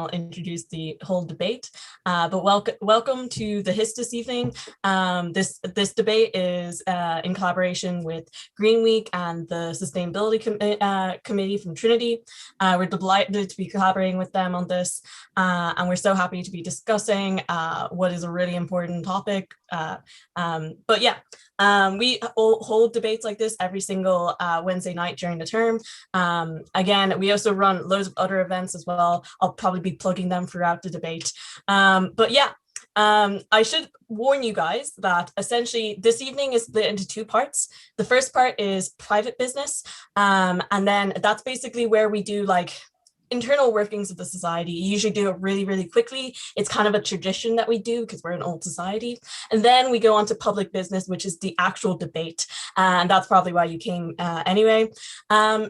I'll introduce the whole debate. But welcome to the Hist this evening. This debate is in collaboration with Green Week and the Sustainability Committee from Trinity. We're delighted to be collaborating with them on this, and we're so happy to be discussing what is a really important topic. But yeah, we hold debates like this every single Wednesday night during the term. Again, we also run loads of other events as well. I'll probably be plugging them throughout the debate. But yeah, I should warn you guys that essentially this evening is split into two parts. The first part is private business, and then that's basically where we do like internal workings of the society. You usually do it really, really quickly. It's kind of a tradition that we do because we're an old society. And then we go on to public business, which is the actual debate. And that's probably why you came anyway.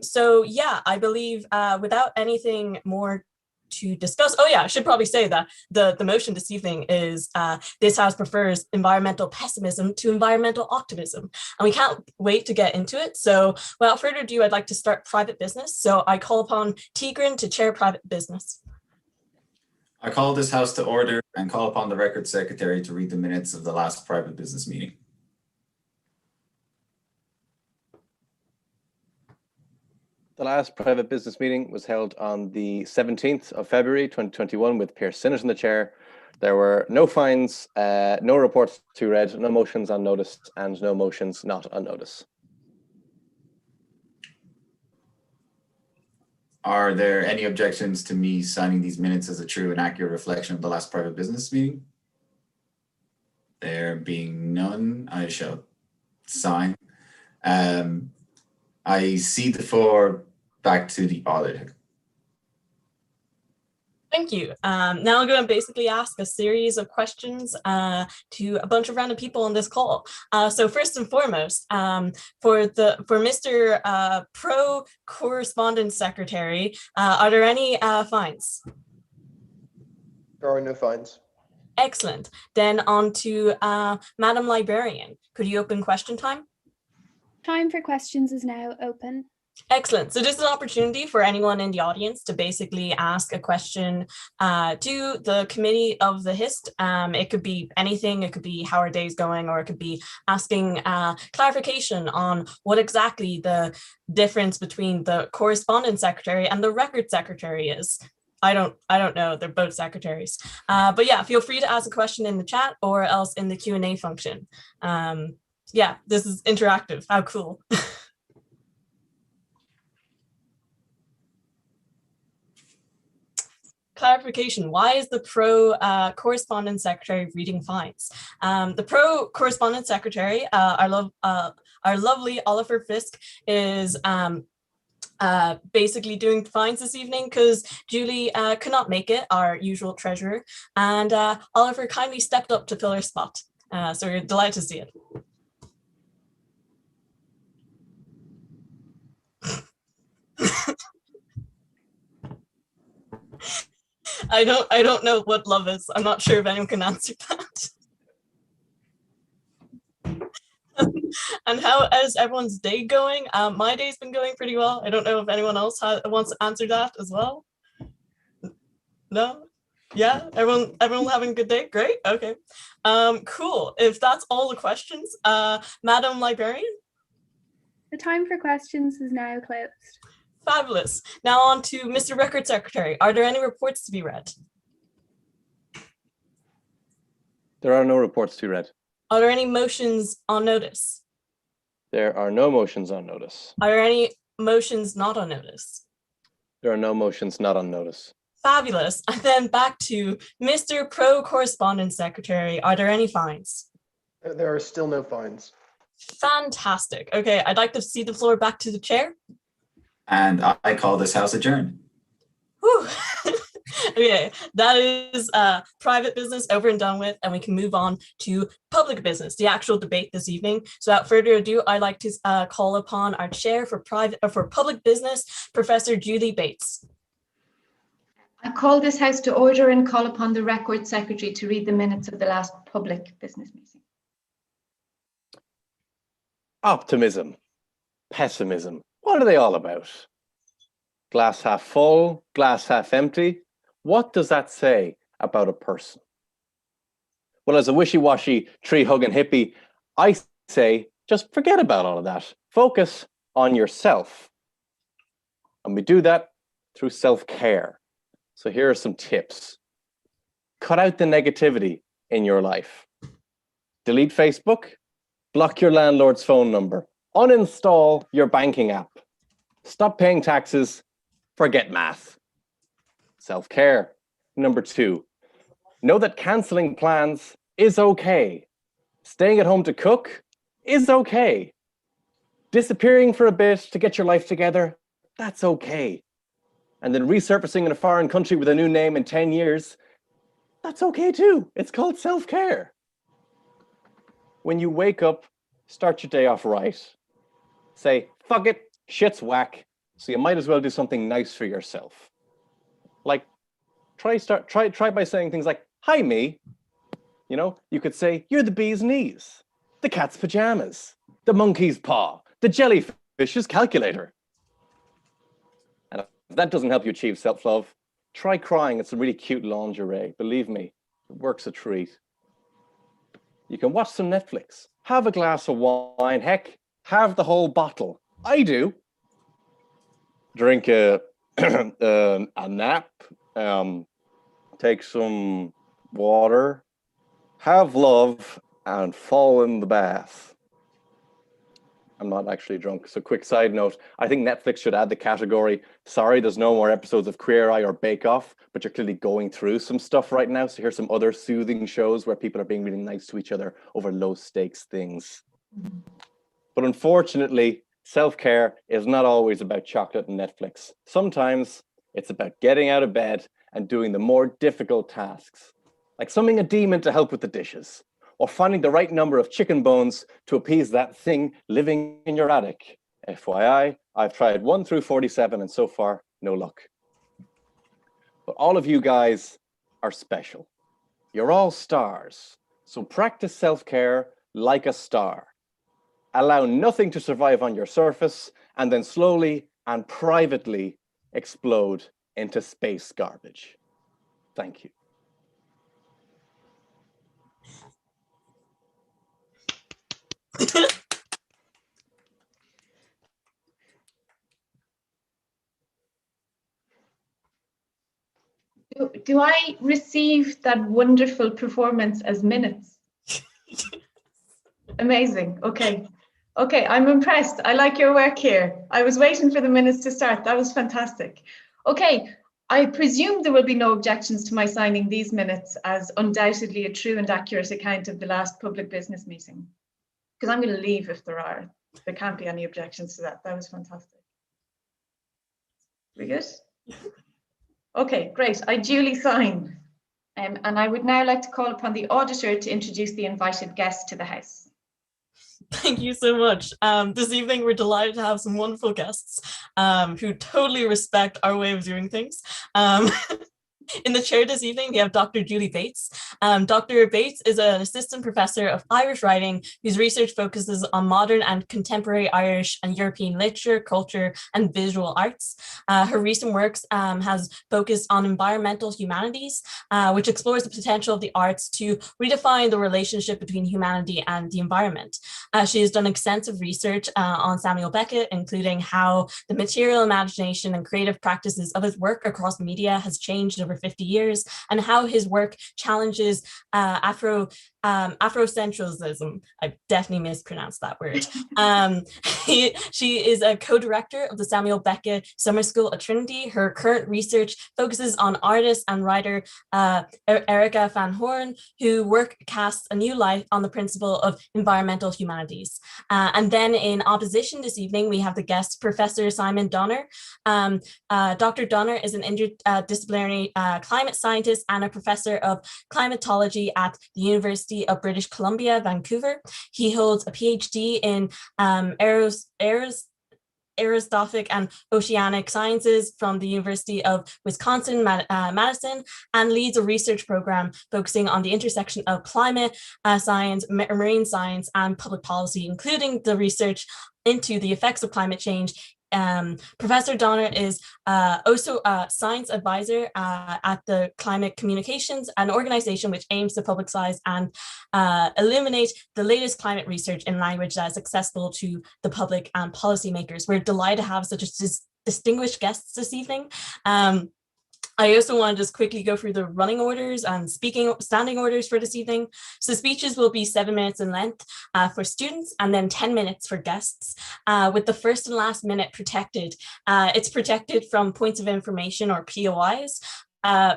So yeah, I believe without anything more to discuss. Oh yeah, I should probably say that the motion this evening is this House prefers environmental pessimism to environmental optimism. And we can't wait to get into it. So without further ado, I'd like to start private business. So I call upon Tigran to chair private business. I call this House to order and call upon the Record Secretary to read the minutes of the last private business meeting. The last private business meeting was held on the 17th of February 2021 with Pierce Sinnott in the chair. There were no fines, no reports to read, no motions on notice, and no motions not on notice. Are there any objections to me signing these minutes as a true and accurate reflection of the last private business meeting? There being none, I shall sign. I cede the floor back to the auditor. Thank you. Now I'm going to basically ask a series of questions to a bunch of random people on this call. So first and foremost, for Mr. Pro Correspondence Secretary, are there any fines? There are no fines. Excellent. Then on to Madam Librarian. Could you open question time? Time for questions is now open. Excellent. So this is an opportunity for anyone in the audience to basically ask a question to the committee of the Hist. It could be anything. It could be how our day's going, or it could be asking clarification on what exactly the difference between the correspondence secretary and the record secretary is. I don't know. They're both secretaries. But yeah, feel free to ask a question in the chat or else in the Q&A function. Yeah, this is interactive. How cool. Clarification, why is the pro correspondence secretary reading fines? The pro correspondence secretary, our lovely Oliver Fisk, is basically doing fines this evening because Julie could not make it, our usual treasurer, and Oliver kindly stepped up to fill her spot. So we're delighted to see it. I don't know what love is. I'm not sure if anyone can answer that. And how is everyone's day going? My day's been going pretty well. I don't know if anyone else wants to answer that as well. No? Yeah, everyone having a good day? Great. Okay. Cool. If that's all the questions, Madam Librarian? The time for questions is now closed. Fabulous. Now on to Mr. Record Secretary. Are there any reports to be read? There are no reports to be read. Are there any motions on notice? There are no motions on notice. Are there any motions not on notice? There are no motions not on notice. Fabulous. And then back to Mr. Pro Correspondence Secretary. Are there any fines? There are still no fines. Fantastic. Okay, I'd like to cede the floor back to the chair. And I call this House adjourned. Whew. Okay, that is private business over and done with, and we can move on to public business, the actual debate this evening. So without further ado, I'd like to call upon our chair for public business, Professor Julie Bates. I call this House to order and call upon the Record Secretary to read the minutes of the last public business meeting. Optimism, pessimism, what are they all about? Glass half full, glass half empty, What does that say about a person? Well, as a wishy-washy, tree-hugging hippie, I say, just forget about all of that. Focus on yourself. And we do that through self-care. So here are some tips. Cut out the negativity in your life. Delete Facebook, block your landlord's phone number, uninstall your banking app, stop paying taxes, forget math. Self-care. Number 2, know that canceling plans is okay. Staying at home to cook is okay. Disappearing for a bit to get your life together, that's okay. And then resurfacing in a foreign country with a new name in 10 years, that's okay too. It's called self-care. When you wake up, start your day off right. Say, fuck it, shit's whack. So you might as well do something nice for yourself. Like, try by saying things like, hi, me. You know, you could say, you're the bee's knees, the cat's pajamas, the monkey's paw, the jellyfish's calculator. And if that doesn't help you achieve self-love, try crying at some really cute lingerie. Believe me, it works a treat. You can watch some Netflix, have a glass of wine, heck, have the whole bottle. I do. Drink a nap, take some water, have love, and fall in the bath. I'm not actually drunk. So quick side note, I think Netflix should add the category, sorry, there's no more episodes of Queer Eye or Bake Off, but you're clearly going through some stuff right now. So here's some other soothing shows where people are being really nice to each other over low stakes things. But unfortunately, self-care is not always about chocolate and Netflix. Sometimes it's about getting out of bed and doing the more difficult tasks, like summoning a demon to help with the dishes, or finding the right number of chicken bones to appease that thing living in your attic. FYI, I've tried 1 through 47 and so far, no luck. But all of you guys are special. You're all stars. So practice self-care like a star. Allow nothing to survive on your surface and then slowly and privately explode into space garbage. Thank you. Do I receive that wonderful performance as minutes? Amazing. Okay. Okay, I'm impressed. I like your work here. I was waiting for the minutes to start. That was fantastic. Okay, I presume there will be no objections to my signing these minutes as undoubtedly a true and accurate account of the last public business meeting. Because I'm going to leave if there are. There can't be any objections to that. That was fantastic. We good? Okay, great. I duly sign. And I would now like to call upon the auditor to introduce the invited guests to the House. Thank you so much. This evening, we're delighted to have some wonderful guests who totally respect our way of doing things. In the chair this evening, we have Dr. Julie Bates. Dr. Bates is an assistant professor of Irish writing whose research focuses on modern and contemporary Irish and European literature, culture, and visual arts. Her recent works has focused on environmental humanities, which explores the potential of the arts to redefine the relationship between humanity and the environment. She has done extensive research on Samuel Beckett, including how the material imagination and creative practices of his work across media has changed over 50 years, and how his work challenges Afrocentralism. I definitely mispronounced that word. She is a co-director of the Samuel Beckett Summer School at Trinity. Her current research focuses on artist and writer Erica Van Horn, whose work casts a new light on the principle of environmental humanities. And then in opposition this evening, we have the guest, Professor Simon Donner. Dr. Donner is an interdisciplinary climate scientist and a professor of climatology at the University of British Columbia, Vancouver. He holds a PhD in aerostrophic and oceanic sciences from the University of Wisconsin, Madison, and leads a research program focusing on the intersection of climate science, marine science, and public policy, including the research into the effects of climate change Professor Donner is also a science advisor at the Climate Communications, an organization which aims to publicize and illuminate the latest climate research in language that is accessible to the public and policymakers. We're delighted to have such a distinguished guests this evening. I also want to just quickly go through the running orders and standing orders for this evening. So speeches will be 7 minutes in length for students and then 10 minutes for guests, with the first and last minute protected. It's protected from points of information or POIs.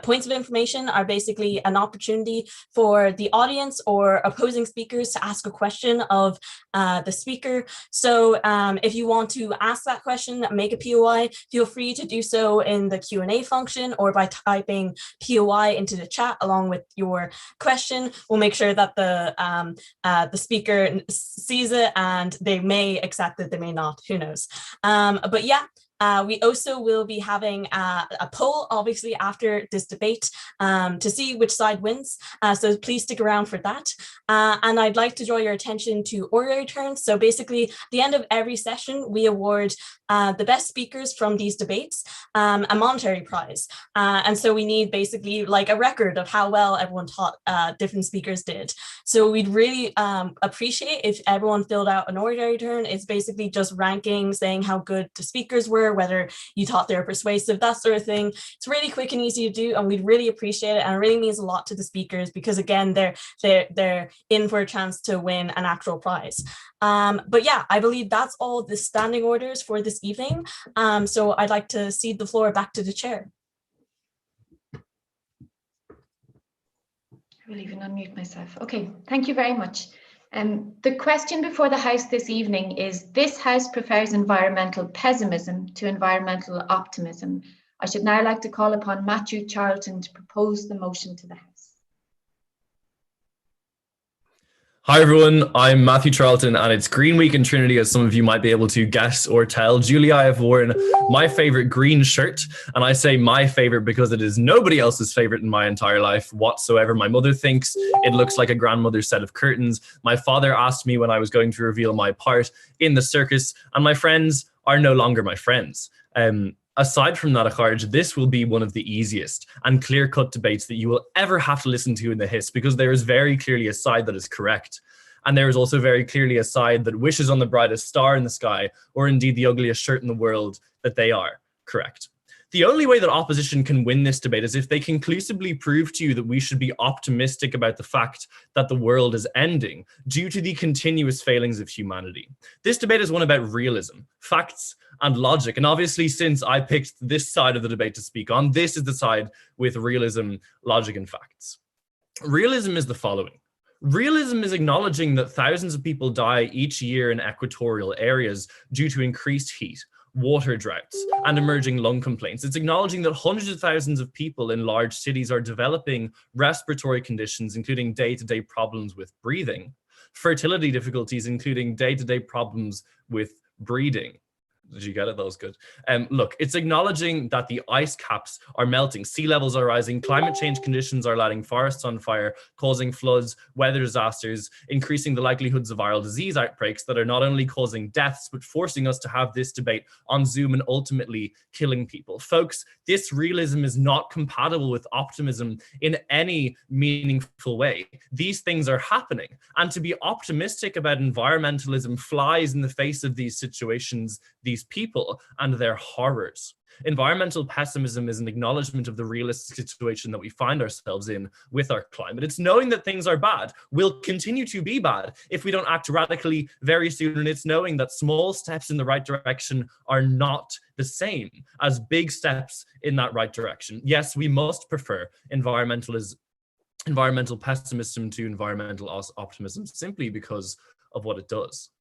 Points of information are basically an opportunity for the audience or opposing speakers to ask a question of the speaker. So if you want to ask that question, make a POI, feel free to do so in the Q&A function or by typing POI into the chat along with your question. We'll make sure that the speaker sees it, and they may accept it, they may not, who knows. But yeah. We also will be having a poll, obviously, after this debate to see which side wins. So please stick around for that. And I'd like to draw your attention to orderly turns. So basically, at the end of every session, we award the best speakers from these debates a monetary prize. And so we need basically like a record of how well everyone thought different speakers did. So we'd really appreciate if everyone filled out an ordinary turn. It's basically just ranking, saying how good the speakers were, whether you thought they were persuasive, that sort of thing. It's really quick and easy to do, and we'd really appreciate it. And it really means a lot to the speakers because, again, they're in for a chance to win an actual prize. But yeah, I believe that's all the standing orders for this evening. So I'd like to cede the floor back to the chair. I will even unmute myself. Okay, thank you very much. The question before the House this evening is, this House prefers environmental pessimism to environmental optimism. I should now like to call upon Matthew Charlton to propose the motion to the House. Hi everyone, I'm Matthew Charlton and it's Green Week in Trinity, as some of you might be able to guess or tell. Julie, I have worn my favorite green shirt, and I say my favorite because it is nobody else's favorite in my entire life whatsoever. My mother thinks it looks like a grandmother's set of curtains. My father asked me when I was going to reveal my part in the circus, and my friends are no longer my friends. Aside from that, Acharj, this will be one of the easiest and clear-cut debates that you will ever have to listen to in the Hist, because there is very clearly a side that is correct. And there is also very clearly a side that wishes on the brightest star in the sky, or indeed the ugliest shirt in the world, that they are correct. The only way that opposition can win this debate is if they conclusively prove to you that we should be optimistic about the fact that the world is ending due to the continuous failings of humanity. This debate is one about realism, facts, and logic. And obviously, since I picked this side of the debate to speak on, this is the side with realism, logic, and facts. Realism is the following. Realism is acknowledging that thousands of people die each year in equatorial areas due to increased heat, water droughts, and emerging lung complaints. It's acknowledging that hundreds of thousands of people in large cities are developing respiratory conditions, including day-to-day problems with breathing, fertility difficulties, including day-to-day problems with breeding. Did you get it? That was good. Look, it's acknowledging that the ice caps are melting, sea levels are rising, climate change conditions are lighting forests on fire, causing floods, weather disasters, increasing the likelihoods of viral disease outbreaks that are not only causing deaths, but forcing us to have this debate on Zoom and ultimately killing people. Folks, this realism is not compatible with optimism in any meaningful way. These things are happening. And to be optimistic about environmentalism flies in the face of these situations, these people, and their horrors. Environmental pessimism is an acknowledgement of the realistic situation that we find ourselves in with our climate. It's knowing that things are bad, will continue to be bad if we don't act radically very soon. And it's knowing that small steps in the right direction are not the same as big steps in that right direction. Yes, we must prefer environmental pessimism to environmental optimism simply because of what it does.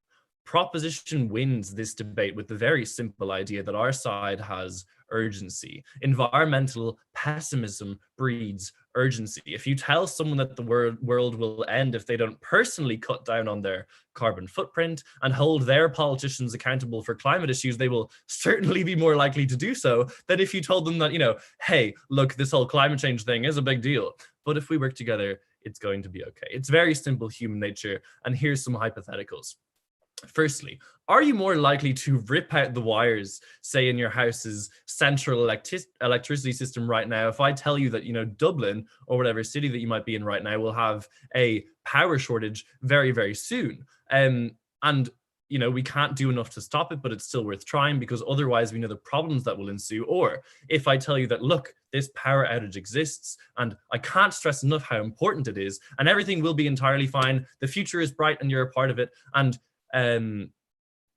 Proposition wins this debate with the very simple idea that our side has urgency. Environmental pessimism breeds urgency. If you tell someone that the world will end if they don't personally cut down on their carbon footprint and hold their politicians accountable for climate issues, they will certainly be more likely to do so than if you told them that, hey, look, this whole climate change thing is a big deal, but if we work together, it's going to be okay. It's very simple human nature, and here's some hypotheticals. Firstly, are you more likely to rip out the wires, say in your house's central electricity system right now, if I tell you that, you know, Dublin or whatever city that you might be in right now will have a power shortage very, very soon? And, you know, we can't do enough to stop it, but it's still worth trying because otherwise we know the problems that will ensue. Or if I tell you that, look, this power outage exists and I can't stress enough how important it is and everything will be entirely fine, the future is bright and you're a part of it, and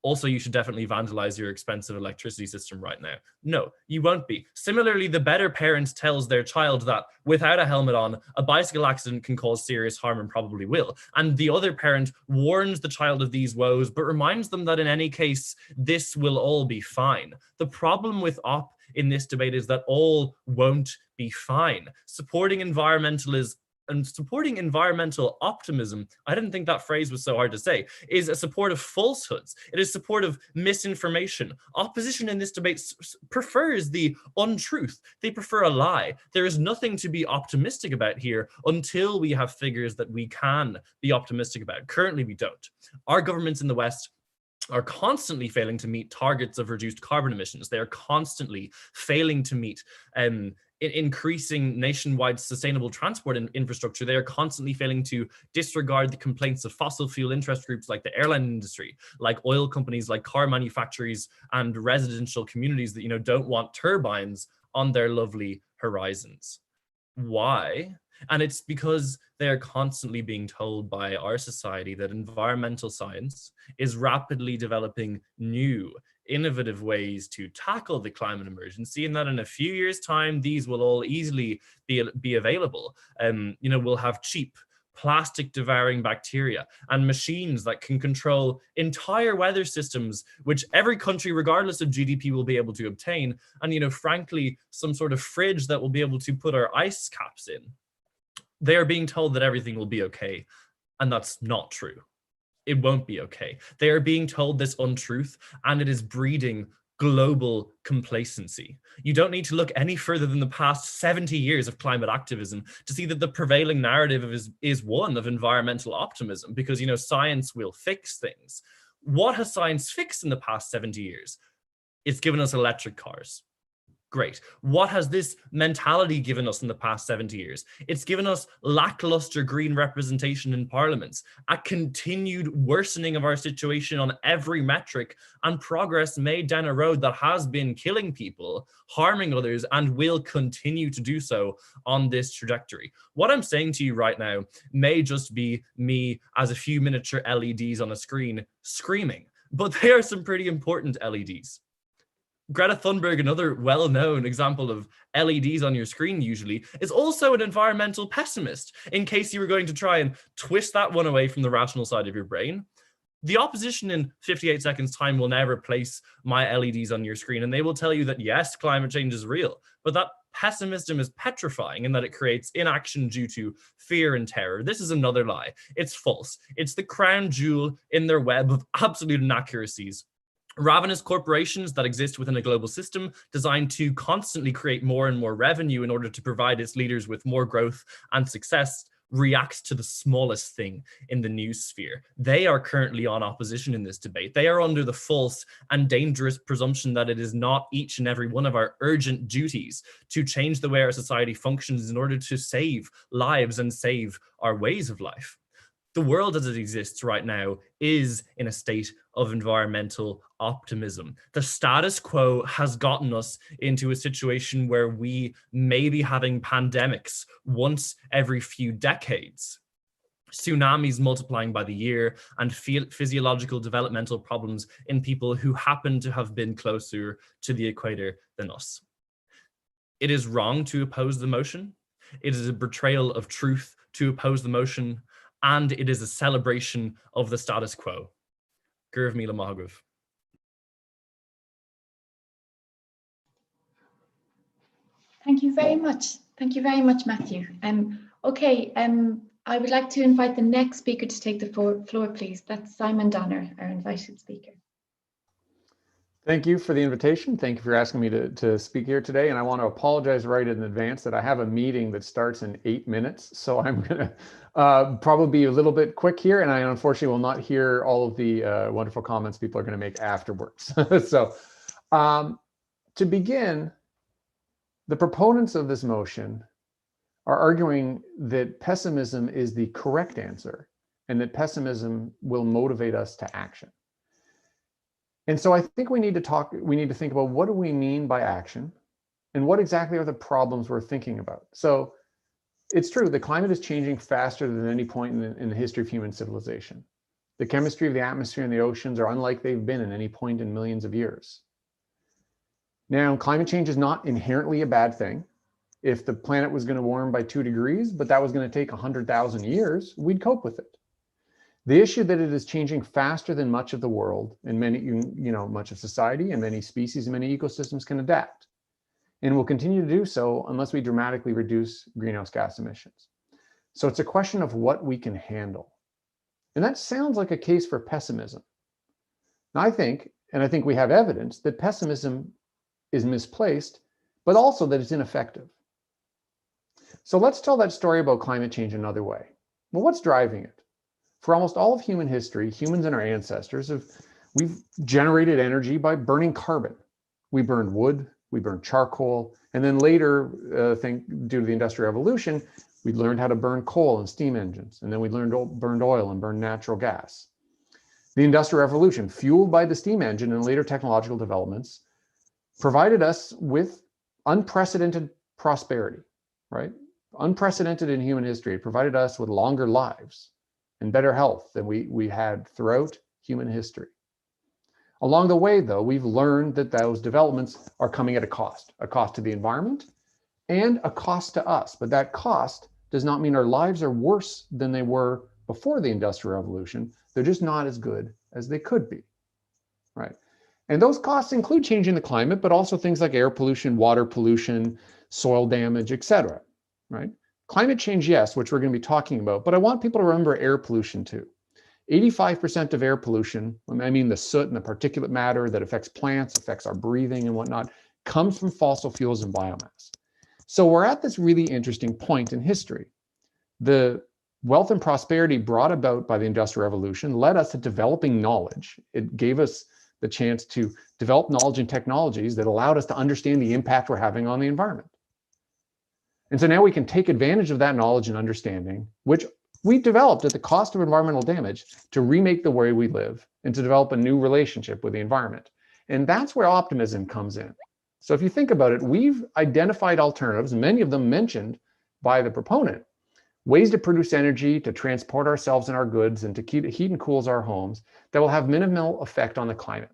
also you should definitely vandalize your expensive electricity system right now. No, you won't be. Similarly, the better parent tells their child that without a helmet on, a bicycle accident can cause serious harm and probably will. And the other parent warns the child of these woes, but reminds them that in any case, this will all be fine. The problem with OP in this debate is that all won't be fine. Supporting environmental optimism, I didn't think that phrase was so hard to say, is a support of falsehoods. It is support of misinformation. Opposition in this debate prefers the untruth. They prefer a lie. There is nothing to be optimistic about here until we have figures that we can be optimistic about. Currently, we don't. Our governments in the West are constantly failing to meet targets of reduced carbon emissions. They are constantly failing to meet increasing nationwide sustainable transport infrastructure. They are constantly failing to disregard the complaints of fossil fuel interest groups like the airline industry, like oil companies, like car manufacturers, and residential communities that, you know, don't want turbines on their lovely horizons. Why? And it's because they are constantly being told by our society that environmental science is rapidly developing new, innovative ways to tackle the climate emergency, and that in a few years' time, these will all easily be available. You know, we'll have cheap, plastic-devouring bacteria and machines that can control entire weather systems, which every country, regardless of GDP, will be able to obtain. And, you know, frankly, some sort of fridge that will be able to put our ice caps in. They are being told that everything will be okay, and that's not true. It won't be okay. They are being told this untruth, and it is breeding global complacency. You don't need to look any further than the past 70 years of climate activism to see that the prevailing narrative is one of environmental optimism, because, you know, science will fix things. What has science fixed in the past 70 years? It's given us electric cars. Great. What has this mentality given us in the past 70 years? It's given us lackluster green representation in parliaments, a continued worsening of our situation on every metric, and progress made down a road that has been killing people, harming others, and will continue to do so on this trajectory. What I'm saying to you right now may just be me as a few miniature LEDs on a screen screaming, but they are some pretty important LEDs. Greta Thunberg, another well-known example of LEDs on your screen usually, is also an environmental pessimist, in case you were going to try and twist that one away from the rational side of your brain. The opposition in 58 seconds time will now replace my LEDs on your screen, and they will tell you that yes, climate change is real, but that pessimism is petrifying in that it creates inaction due to fear and terror. This is another lie. It's false. It's the crown jewel in their web of absolute inaccuracies. Ravenous corporations that exist within a global system designed to constantly create more and more revenue in order to provide its leaders with more growth and success reacts to the smallest thing in the news sphere. They are currently on opposition in this debate. They are under the false and dangerous presumption that it is not each and every one of our urgent duties to change the way our society functions in order to save lives and save our ways of life. The world as it exists right now is in a state of environmental optimism. The status quo has gotten us into a situation where we may be having pandemics once every few decades, tsunamis multiplying by the year, and physiological developmental problems in people who happen to have been closer to the equator than us. It is wrong to oppose the motion. It is a betrayal of truth to oppose the motion. And it is a celebration of the status quo. Gurv Mila Mahagov. Thank you very much. Thank you very much, Matthew. Okay, I would like to invite the next speaker to take the floor, please. That's Simon Donner, our invited speaker. Thank you for the invitation. Thank you for asking me to speak here today. And I want to apologize right in advance that I have a meeting that starts in 8 minutes. So I'm going to probably be a little bit quick here. And I unfortunately will not hear all of the wonderful comments people are going to make afterwards. So to begin, the proponents of this motion are arguing that pessimism is the correct answer and that pessimism will motivate us to action. And so I think we need to think about what do we mean by action and what exactly are the problems we're thinking about. So it's true, the climate is changing faster than any point in the history of human civilization. The chemistry of the atmosphere and the oceans are unlike they've been at any point in millions of years. Now, climate change is not inherently a bad thing. If the planet was going to warm by 2 degrees, but that was going to take 100,000 years, we'd cope with it. The issue that it is changing faster than much of the world and much of society and many species and many ecosystems can adapt, and will continue to do so unless we dramatically reduce greenhouse gas emissions. So it's a question of what we can handle. And that sounds like a case for pessimism. Now, I think we have evidence that pessimism is misplaced, but also that it's ineffective. So let's tell that story about climate change another way. Well, what's driving it? For almost all of human history, humans and our ancestors we've generated energy by burning carbon. We burned wood, we burned charcoal, and then later, due to the Industrial Revolution, we learned how to burn coal and steam engines, and then we burned oil and burned natural gas. The Industrial Revolution, fueled by the steam engine and later technological developments, provided us with unprecedented prosperity, right? Unprecedented in human history. It provided us with longer lives and better health than we had throughout human history. Along the way, though, we've learned that those developments are coming at a cost to the environment and a cost to us. But that cost does not mean our lives are worse than they were before the Industrial Revolution. They're just not as good as they could be, right? And those costs include changing the climate, but also things like air pollution, water pollution, soil damage, et cetera, right? Climate change, yes, which we're going to be talking about, but I want people to remember air pollution too. 85% of air pollution, I mean the soot and the particulate matter that affects plants, affects our breathing and whatnot, comes from fossil fuels and biomass. So we're at this really interesting point in history. The wealth and prosperity brought about by the Industrial Revolution led us to developing knowledge. It gave us the chance to develop knowledge and technologies that allowed us to understand the impact we're having on the environment. And so now we can take advantage of that knowledge and understanding, which we developed at the cost of environmental damage, to remake the way we live and to develop a new relationship with the environment. And that's where optimism comes in. So if you think about it, we've identified alternatives, many of them mentioned by the proponent, ways to produce energy, to transport ourselves and our goods, and to heat and cool our homes that will have minimal effect on the climate.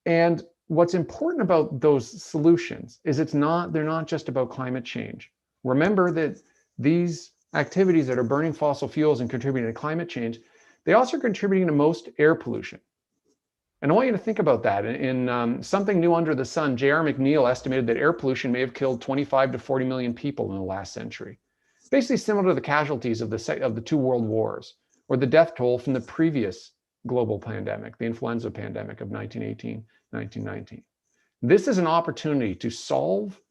And what's important about those solutions is they're not just about climate change. Remember that these activities that are burning fossil fuels and contributing to climate change, they also are contributing to most air pollution. And I want you to think about that. In Something New Under the Sun, J.R. McNeil estimated that air pollution may have killed 25 to 40 million people in the last century. Basically similar to the casualties of the 2 world wars, or the death toll from the previous global pandemic, the influenza pandemic of 1918, 1919. This is an opportunity to solve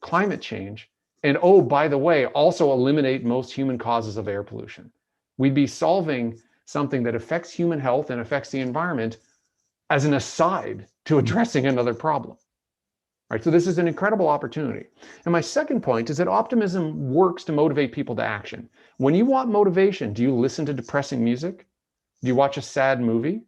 climate change and, oh, by the way, also eliminate most human causes of air pollution. We'd be solving something that affects human health and affects the environment as an aside to addressing another problem. Right, so this is an incredible opportunity. And my second point is that optimism works to motivate people to action. When you want motivation, do you listen to depressing music? Do you watch a sad movie?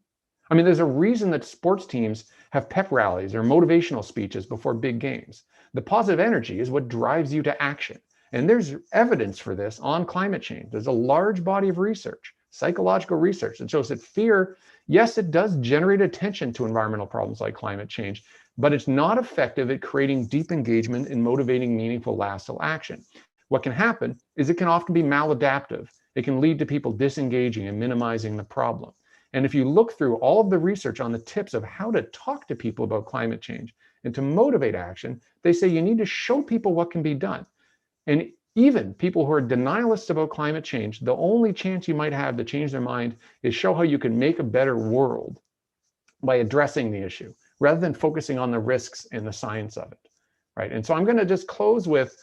I mean, there's a reason that sports teams have pep rallies or motivational speeches before big games. The positive energy is what drives you to action. And there's evidence for this on climate change. There's a large body of research, psychological research, that shows that fear, yes, it does generate attention to environmental problems like climate change, but it's not effective at creating deep engagement and motivating meaningful, lasting action. What can happen is it can often be maladaptive. It can lead to people disengaging and minimizing the problem. And if you look through all of the research on the tips of how to talk to people about climate change and to motivate action, they say you need to show people what can be done. And even people who are denialists about climate change, the only chance you might have to change their mind is show how you can make a better world by addressing the issue rather than focusing on the risks and the science of it, right? And so I'm going to just close with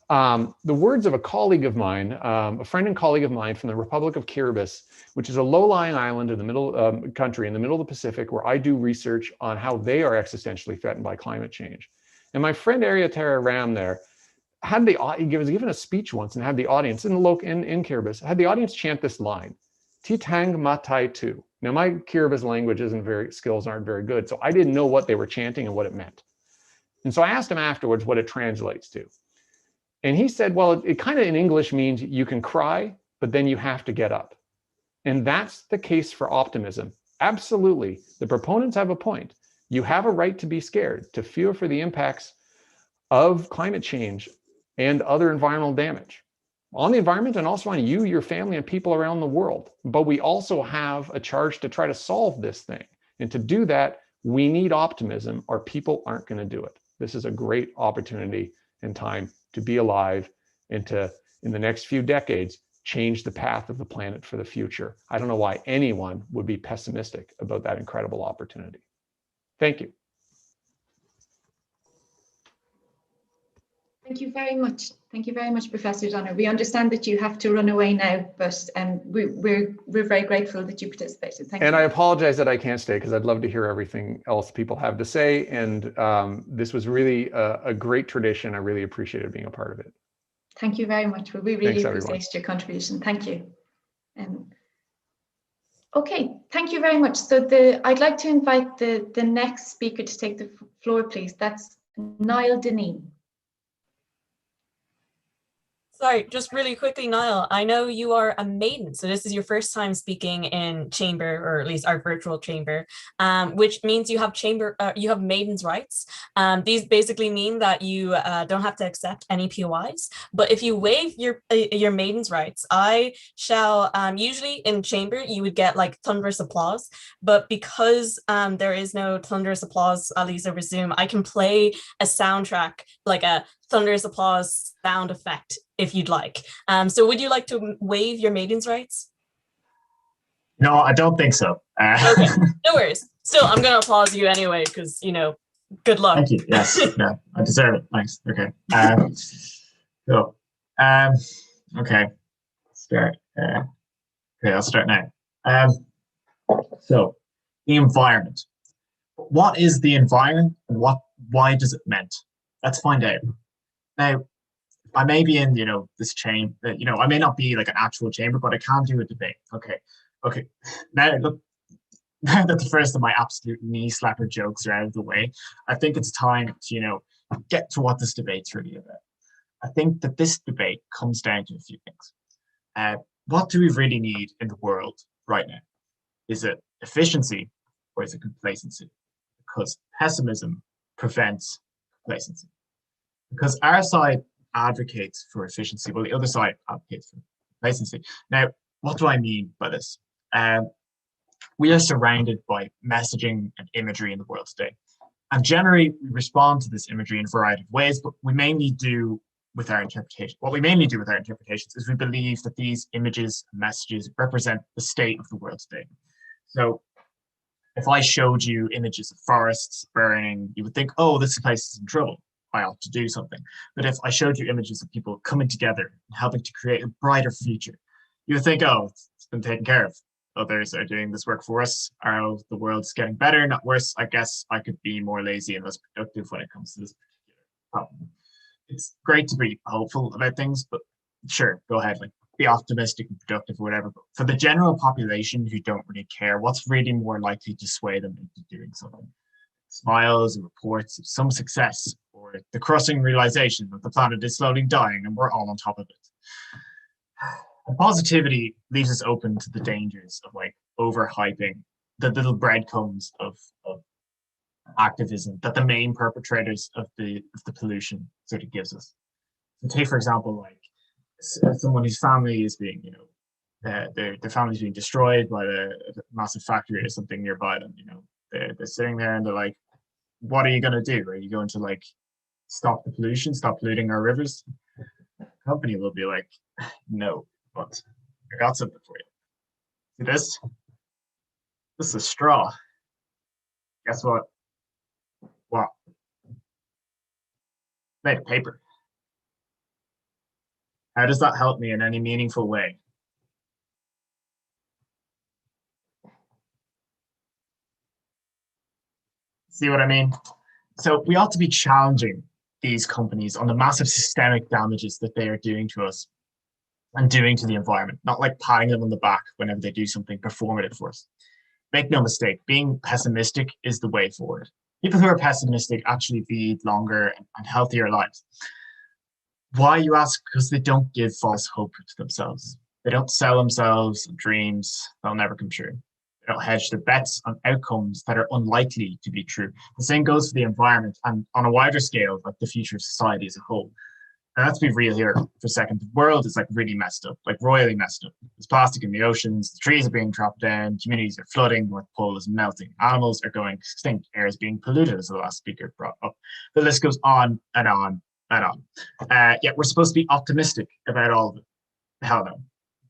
the words of a colleague of mine, a friend and colleague of mine from the Republic of Kiribati, which is a low-lying island in the middle country in the middle of the Pacific, where I do research on how they are existentially threatened by climate change. And my friend Ariatara Ram there he was given a speech once and had the audience in Kiribati, had the audience chant this line, Titang Matai Tu. Now my Kiribati language skills aren't very good, so I didn't know what they were chanting and what it meant. And so I asked him afterwards what it translates to. And he said, well, it kind of in English means you can cry, but then you have to get up. And that's the case for optimism. Absolutely. The proponents have a point. You have a right to be scared, to fear for the impacts of climate change and other environmental damage on the environment and also on you, your family, and people around the world. But we also have a charge to try to solve this thing. And to do that, we need optimism, or people aren't going to do it. This is a great opportunity and time to be alive and to, in the next few decades, change the path of the planet for the future. I don't know why anyone would be pessimistic about that incredible opportunity. Thank you. Thank you very much. Thank you very much, Professor Donner. We understand that you have to run away now, but we're very grateful that you participated. Thank you. And I apologize that I can't stay because I'd love to hear everything else people have to say. And this was really a great tradition. I really appreciated being a part of it. Thank you very much. We really appreciate your contribution. Thank you. Okay, thank you very much. So I'd like to invite the next speaker to take the floor, please. That's Niall Deneen. Sorry, just really quickly, Niall, I know you are a maiden, so this is your first time speaking in chamber, or at least our virtual chamber, which means you have maiden's rights. These basically mean that you don't have to accept any POIs, but if you waive your maiden's rights, I shall, usually in chamber, you would get like thunderous applause, but because there is no thunderous applause, at least over Zoom, I can play a soundtrack, like a thunderous applause sound effect if you'd like. So would you like to waive your maiden's rights? No, I don't think so. Okay, no worries. Still, I'm going to applaud you anyway, because, you know, good luck. Thank you. Yes, yeah, I deserve it. Thanks. Okay. Cool. Okay. Start. Okay, I'll start now. So, the environment. What is the environment, and why does it meant? Let's find out. Now, I may be in, this chamber, I may not be like an actual chamber, but I can do a debate. Okay. Now, look, now that the first of my absolute knee slapper jokes are out of the way, I think it's time to, get to what this debate's really about. I think that this debate comes down to a few things. What do we really need in the world right now? Is it efficiency or is it complacency? Because pessimism prevents complacency. Because our side advocates for efficiency, while the other side advocates for complacency. Now, what do I mean by this? We are surrounded by messaging and imagery in the world today. And generally, we respond to this imagery in a variety of ways, but we mainly do with our interpretation. What we mainly do with our interpretations is we believe that these images and messages represent the state of the world today. So if I showed you images of forests burning, you would think, oh, this place is in trouble. I ought to do something. But if I showed you images of people coming together and helping to create a brighter future, you would think, oh, it's been taken care of. Others are doing this work for us. Oh, the world's getting better, not worse. I guess I could be more lazy and less productive when it comes to this particular problem. It's great to be hopeful about things, but sure, go ahead, like be optimistic and productive or whatever. But for the general population who don't really care, what's really more likely to sway them into doing something? Smiles and reports of some success, or the crushing realization that the planet is slowly dying and we're all on top of it. And positivity leaves us open to the dangers of like overhyping the little breadcrumbs of activism that the main perpetrators of the pollution sort of gives us. So take, for example, like someone whose family is being, their family is being destroyed by a massive factory or something nearby them, They're sitting there and they're like, what are you going to do? Are you going to like stop the pollution, stop polluting our rivers? The company will be like, no, but I got something for you. See this? This is a straw. Guess what? What? Made a paper. How does that help me in any meaningful way? See what I mean? So we ought to be challenging these companies on the massive systemic damages that they are doing to us and doing to the environment, not like patting them on the back whenever they do something performative for us. Make no mistake, being pessimistic is the way forward. People who are pessimistic actually lead longer and healthier lives. Why, you ask? Because they don't give false hope to themselves. They don't sell themselves dreams that'll never come true. They don't hedge their bets on outcomes that are unlikely to be true. The same goes for the environment and on a wider scale, like the future of society as a whole. And let's be real here for a second. The world is like really messed up, like royally messed up. There's plastic in the oceans, the trees are being chopped down, communities are flooding, North Pole is melting, animals are going extinct, air is being polluted, as the last speaker brought up. The list goes on and on and on. Yet we're supposed to be optimistic about all of it. Hell no.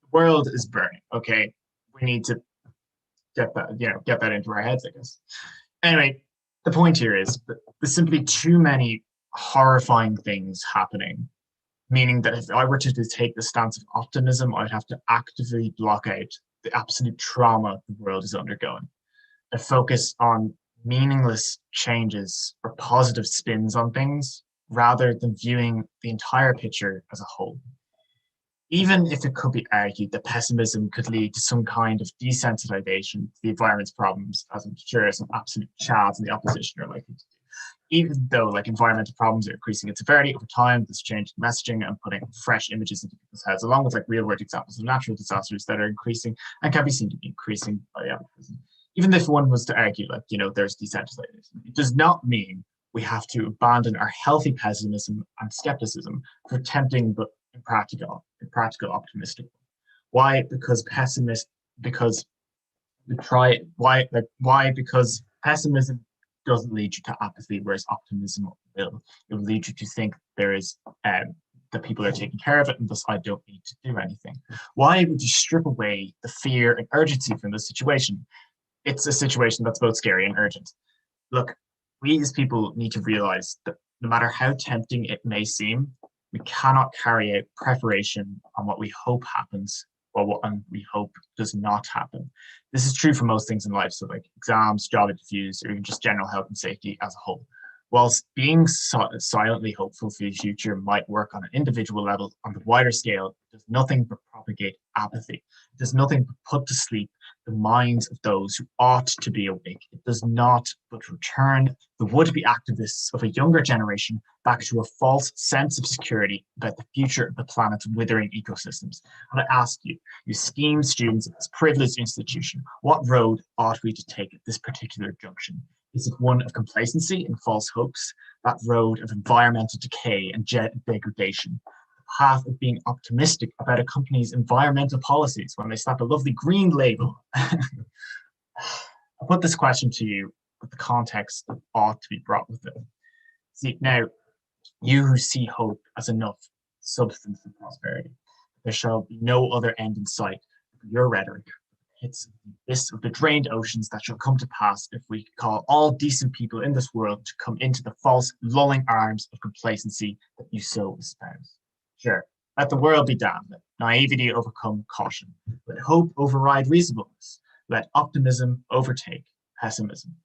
The world is burning, okay? We need to get that into our heads, I guess. Anyway, the point here is that there's simply too many horrifying things happening, meaning that if I were to take the stance of optimism, I'd have to actively block out the absolute trauma the world is undergoing and focus on meaningless changes or positive spins on things rather than viewing the entire picture as a whole. Even if it could be argued that pessimism could lead to some kind of desensitization to the environment's problems, as I'm sure some absolute chads in the opposition are likely to do. Even though like environmental problems are increasing in severity over time, this change in messaging and putting fresh images into people's heads, along with like real world examples of natural disasters that are increasing and can be seen to be increasing by optimism. Even if one was to argue like, there's desensitization, it does not mean we have to abandon our healthy pessimism and skepticism for tempting but impractical optimistic. Why? Because pessimism doesn't lead you to apathy, whereas optimism will. It will lead you to think there is that people are taking care of it, and thus I don't need to do anything. Why would you strip away the fear and urgency from this situation? It's a situation that's both scary and urgent. Look, we as people need to realize that no matter how tempting it may seem, we cannot carry out preparation on what we hope happens or what we hope does not happen. This is true for most things in life, so like exams, job interviews, or even just general health and safety as a whole. Whilst being silently hopeful for the future might work on an individual level, on the wider scale, it does nothing but propagate apathy. It does nothing but put to sleep the minds of those who ought to be awake. It does not but return the would-be activists of a younger generation back to a false sense of security about the future of the planet's withering ecosystems. And I ask you, you scheme students of this privileged institution, what road ought we to take at this particular junction? Is it one of complacency and false hopes, that road of environmental decay and degradation? The path of being optimistic about a company's environmental policies when they slap a lovely green label? I put this question to you with the context that ought to be brought with it. See, now, you who see hope as enough substance and prosperity, there shall be no other end in sight for your rhetoric. It's this of the drained oceans that shall come to pass if we call all decent people in this world to come into the false, lulling arms of complacency that you so espouse. Sure, let the world be damned, let naivety overcome caution, let hope override reasonableness, let optimism overtake pessimism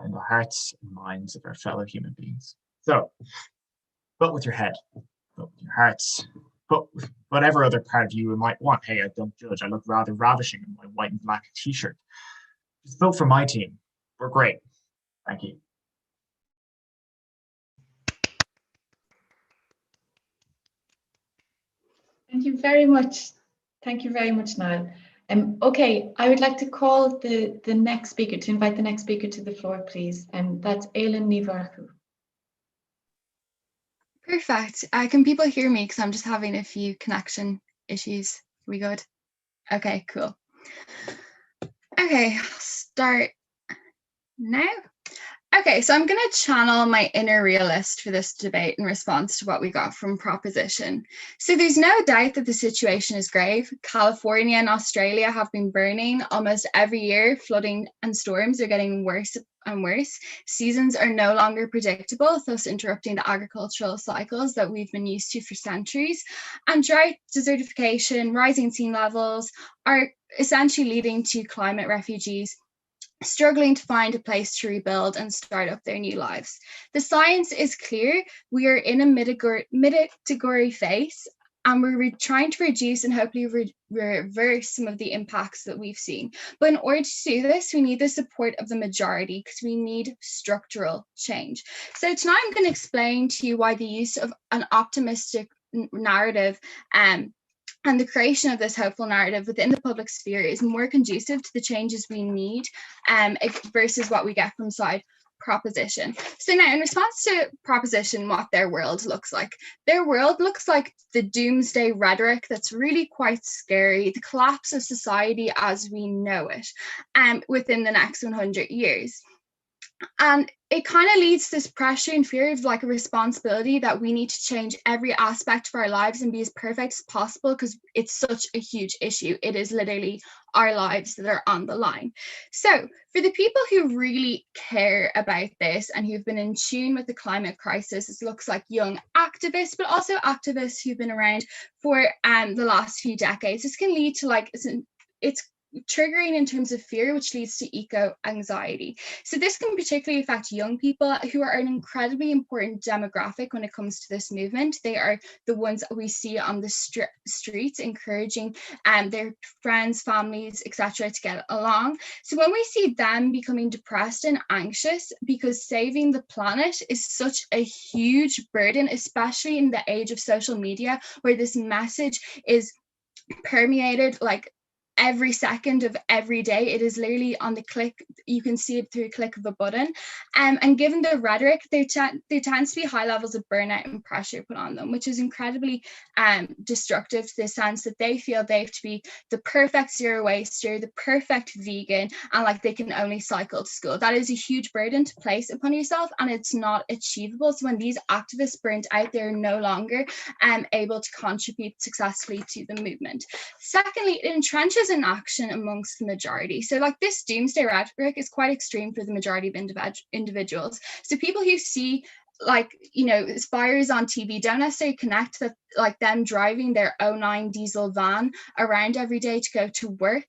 in the hearts and minds of our fellow human beings. So, vote with your head, vote with your hearts, but whatever other part of you might want. Hey, I don't judge. I look rather ravishing in my white and black t-shirt. Just vote for my team. We're great. Thank you. Thank you very much. Thank you very much, Niall. Okay, I would like to call the next speaker, to invite the next speaker to the floor, please. And that's Aileen Nivarku. Perfect. Can people hear me? Because I'm just having a few connection issues. Are we good? Okay, cool. Okay, I'll start now. Okay, so I'm going to channel my inner realist for this debate in response to what we got from Proposition. So there's no doubt that the situation is grave. California and Australia have been burning almost every year. Flooding and storms are getting worse and worse. Seasons are no longer predictable, thus interrupting the agricultural cycles that we've been used to for centuries. And drought, desertification, rising sea levels are essentially leading to climate refugees struggling to find a place to rebuild and start up their new lives. The science is clear. We are in a mitigatory phase, and we're trying to reduce and hopefully reverse some of the impacts that we've seen. But in order to do this, we need the support of the majority because we need structural change. So tonight I'm going to explain to you why the use of an optimistic narrative and the creation of this hopeful narrative within the public sphere is more conducive to the changes we need versus what we get from side Proposition. So now, in response to Proposition, what their world looks like. Their world looks like the doomsday rhetoric that's really quite scary, the collapse of society as we know it within the next 100 years. And it kind of leads to this pressure and fear of like a responsibility that we need to change every aspect of our lives and be as perfect as possible because it's such a huge issue. It is literally our lives that are on the line. So for the people who really care about this and who've been in tune with the climate crisis, it looks like young activists, but also activists who've been around for the last few decades. This can lead to like, it's triggering in terms of fear, which leads to eco-anxiety. So this can particularly affect young people who are an incredibly important demographic when it comes to this movement. They are the ones that we see on the streets encouraging their friends, families, etc. to get along. So when we see them becoming depressed and anxious because saving the planet is such a huge burden, especially in the age of social media, where this message is permeated like every second of every day. It is literally on the click, you can see it through a click of a button. And given the rhetoric, there tends to be high levels of burnout and pressure put on them, which is incredibly destructive to the sense that they feel they have to be the perfect zero waster, the perfect vegan, and like they can only cycle to school. That is a huge burden to place upon yourself, and it's not achievable. So when these activists burnt out, they're no longer able to contribute successfully to the movement. Secondly, it entrenches in action amongst the majority. So like this doomsday rhetoric is quite extreme for the majority of individuals. So people who see like, you know, fires on TV don't necessarily connect that like them driving their 09 diesel van around every day to go to work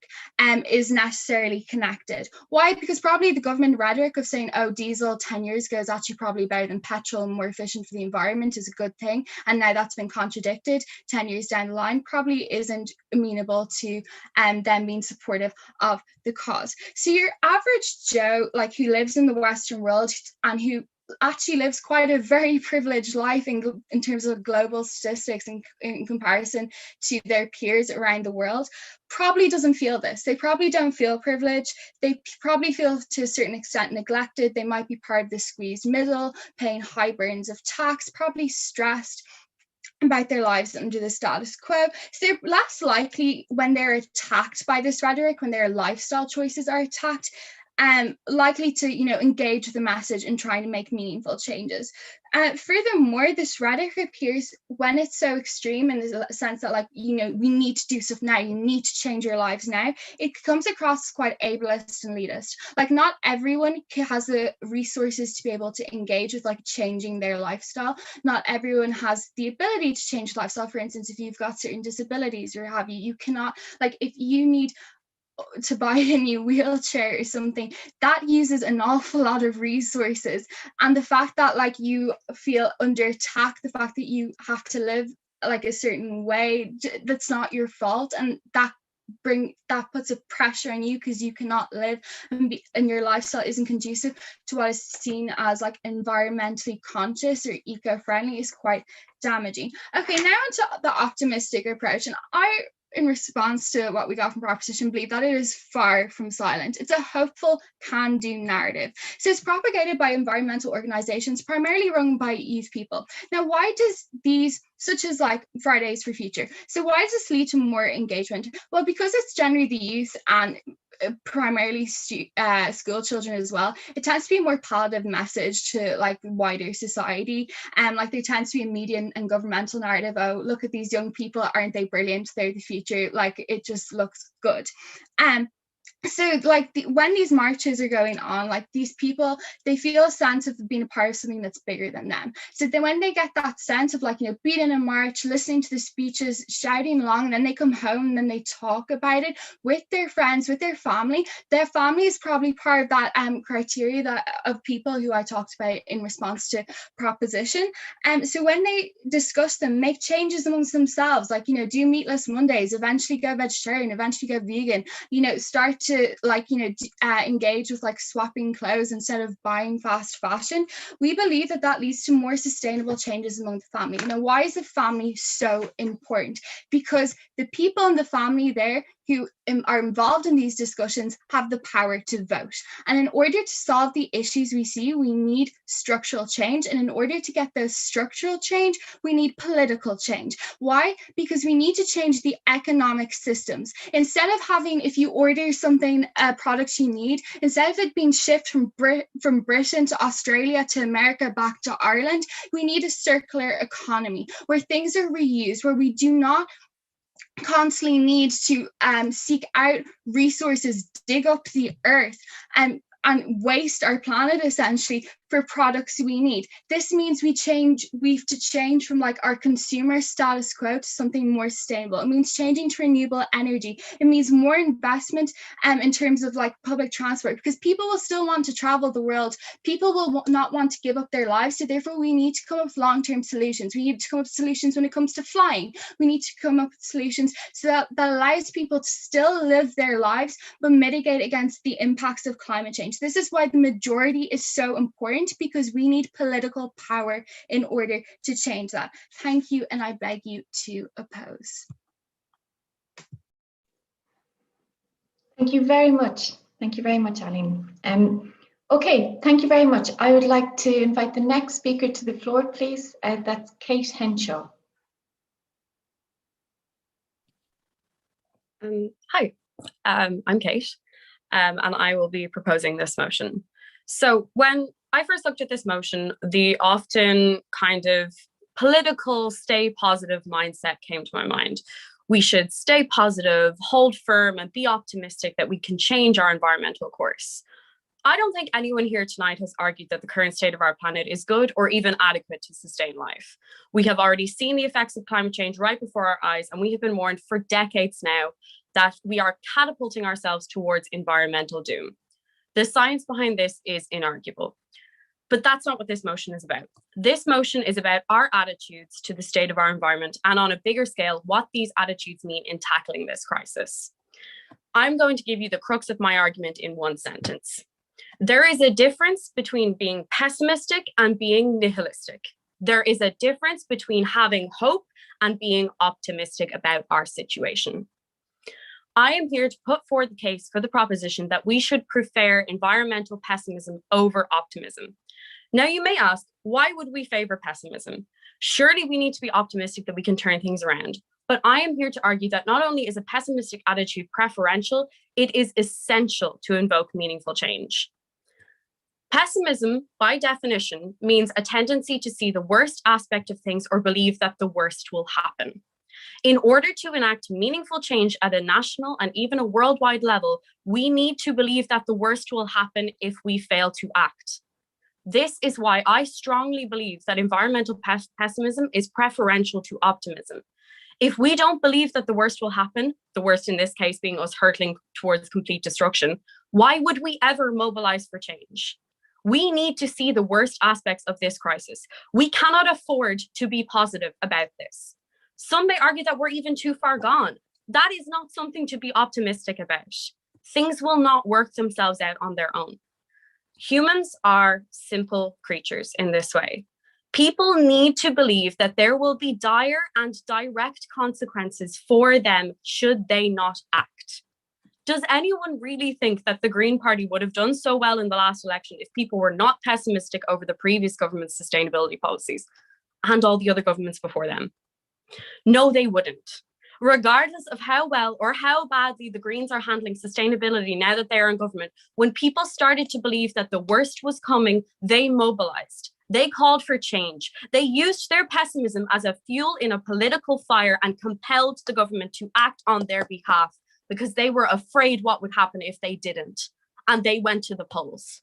is necessarily connected. Why? Because probably the government rhetoric of saying, oh, diesel 10 years ago is actually probably better than petrol and more efficient for the environment is a good thing. And now that's been contradicted 10 years down the line, probably isn't amenable to them being supportive of the cause. So your average Joe, like who lives in the Western world and who actually lives quite a very privileged life in terms of global statistics in comparison to their peers around the world, probably doesn't feel this. They probably don't feel privileged. They probably feel to a certain extent neglected. They might be part of the squeezed middle, paying high burdens of tax, probably stressed about their lives under the status quo. So they're less likely when they're attacked by this rhetoric, when their lifestyle choices are attacked, likely to, you know, engage with the message and trying to make meaningful changes. Furthermore, this rhetoric appears when it's so extreme in the sense that, like, you know, we need to do stuff now, you need to change your lives now. It comes across as quite ableist and elitist. Like, not everyone has the resources to be able to engage with, like, changing their lifestyle. Not everyone has the ability to change lifestyle. For instance, if you've got certain disabilities or have you cannot, like, if you need to buy a new wheelchair or something, that uses an awful lot of resources. And the fact that, like, you feel under attack, the fact that you have to live like a certain way, that's not your fault, and that puts a pressure on you because you cannot live and your lifestyle isn't conducive to what is seen as like environmentally conscious or eco-friendly, is quite damaging. Okay, now onto the optimistic approach, and I, in response to what we got from Proposition, believe that it is far from silent. It's a hopeful can-do narrative. So it's propagated by environmental organizations, primarily run by youth people. Now, why does these, such as like Fridays for Future, so why does this lead to more engagement? Well, because it's generally the youth and primarily school children as well, it tends to be a more positive message to like wider society. And like there tends to be a media and governmental narrative, oh, look at these young people, aren't they brilliant, they're the future, like it just looks good. So like when these marches are going on, like these people, they feel a sense of being a part of something that's bigger than them. So then when they get that sense of like, you know, being in a march, listening to the speeches, shouting along, and then they come home and then they talk about it with their friends, with their family is probably part of that criteria that of people who I talked about in response to proposition. So when they discuss them, make changes amongst themselves, like, you know, do meatless Mondays, eventually go vegetarian, eventually go vegan, you know, start to like, you know, engage with like swapping clothes instead of buying fast fashion. We believe that that leads to more sustainable changes among the family. You know, why is the family so important? Because the people in the family there who are involved in these discussions have the power to vote. And in order to solve the issues we see, we need structural change. And in order to get those structural change, we need political change. Why? Because we need to change the economic systems. Instead of having, if you order something, a product you need, instead of it being shipped from Britain to Australia to America back to Ireland, we need a circular economy where things are reused, where we do not constantly need to seek out resources, dig up the earth, and waste our planet essentially for products we need. This means we have to change from like our consumer status quo to something more sustainable. It means changing to renewable energy. It means more investment in terms of like public transport, because people will still want to travel the world. People will not want to give up their lives. So therefore we need to come up with long-term solutions. We need to come up with solutions when it comes to flying. We need to come up with solutions so that allows people to still live their lives but mitigate against the impacts of climate change. This is why the majority is so important, because we need political power in order to change that. Thank you, and I beg you to oppose. Thank you very much. Thank you very much, Aline. Okay, thank you very much. I would like to invite the next speaker to the floor, please. That's Kate Henshaw. Hi, I'm Kate, and I will be proposing this motion. So when I first looked at this motion, the often kind of political stay positive mindset came to my mind. We should stay positive, hold firm, and be optimistic that we can change our environmental course. I don't think anyone here tonight has argued that the current state of our planet is good or even adequate to sustain life. We have already seen the effects of climate change right before our eyes, and we have been warned for decades now that we are catapulting ourselves towards environmental doom. The science behind this is inarguable. But that's not what this motion is about. This motion is about our attitudes to the state of our environment, and on a bigger scale, what these attitudes mean in tackling this crisis. I'm going to give you the crux of my argument in one sentence. There is a difference between being pessimistic and being nihilistic. There is a difference between having hope and being optimistic about our situation. I am here to put forward the case for the proposition that we should prefer environmental pessimism over optimism. Now, you may ask, why would we favor pessimism? Surely we need to be optimistic that we can turn things around. But I am here to argue that not only is a pessimistic attitude preferential, it is essential to invoke meaningful change. Pessimism, by definition, means a tendency to see the worst aspect of things or believe that the worst will happen. In order to enact meaningful change at a national and even a worldwide level, we need to believe that the worst will happen if we fail to act. This is why I strongly believe that environmental pessimism is preferential to optimism. If we don't believe that the worst will happen, the worst in this case being us hurtling towards complete destruction, why would we ever mobilize for change? We need to see the worst aspects of this crisis. We cannot afford to be positive about this. Some may argue that we're even too far gone. That is not something to be optimistic about. Things will not work themselves out on their own. Humans are simple creatures in this way. People need to believe that there will be dire and direct consequences for them should they not act. Does anyone really think that the Green Party would have done so well in the last election if people were not pessimistic over the previous government's sustainability policies and all the other governments before them? No, they wouldn't. Regardless of how well or how badly the Greens are handling sustainability now that they are in government, when people started to believe that the worst was coming, they mobilized. They called for change. They used their pessimism as a fuel in a political fire and compelled the government to act on their behalf because they were afraid what would happen if they didn't. And they went to the polls.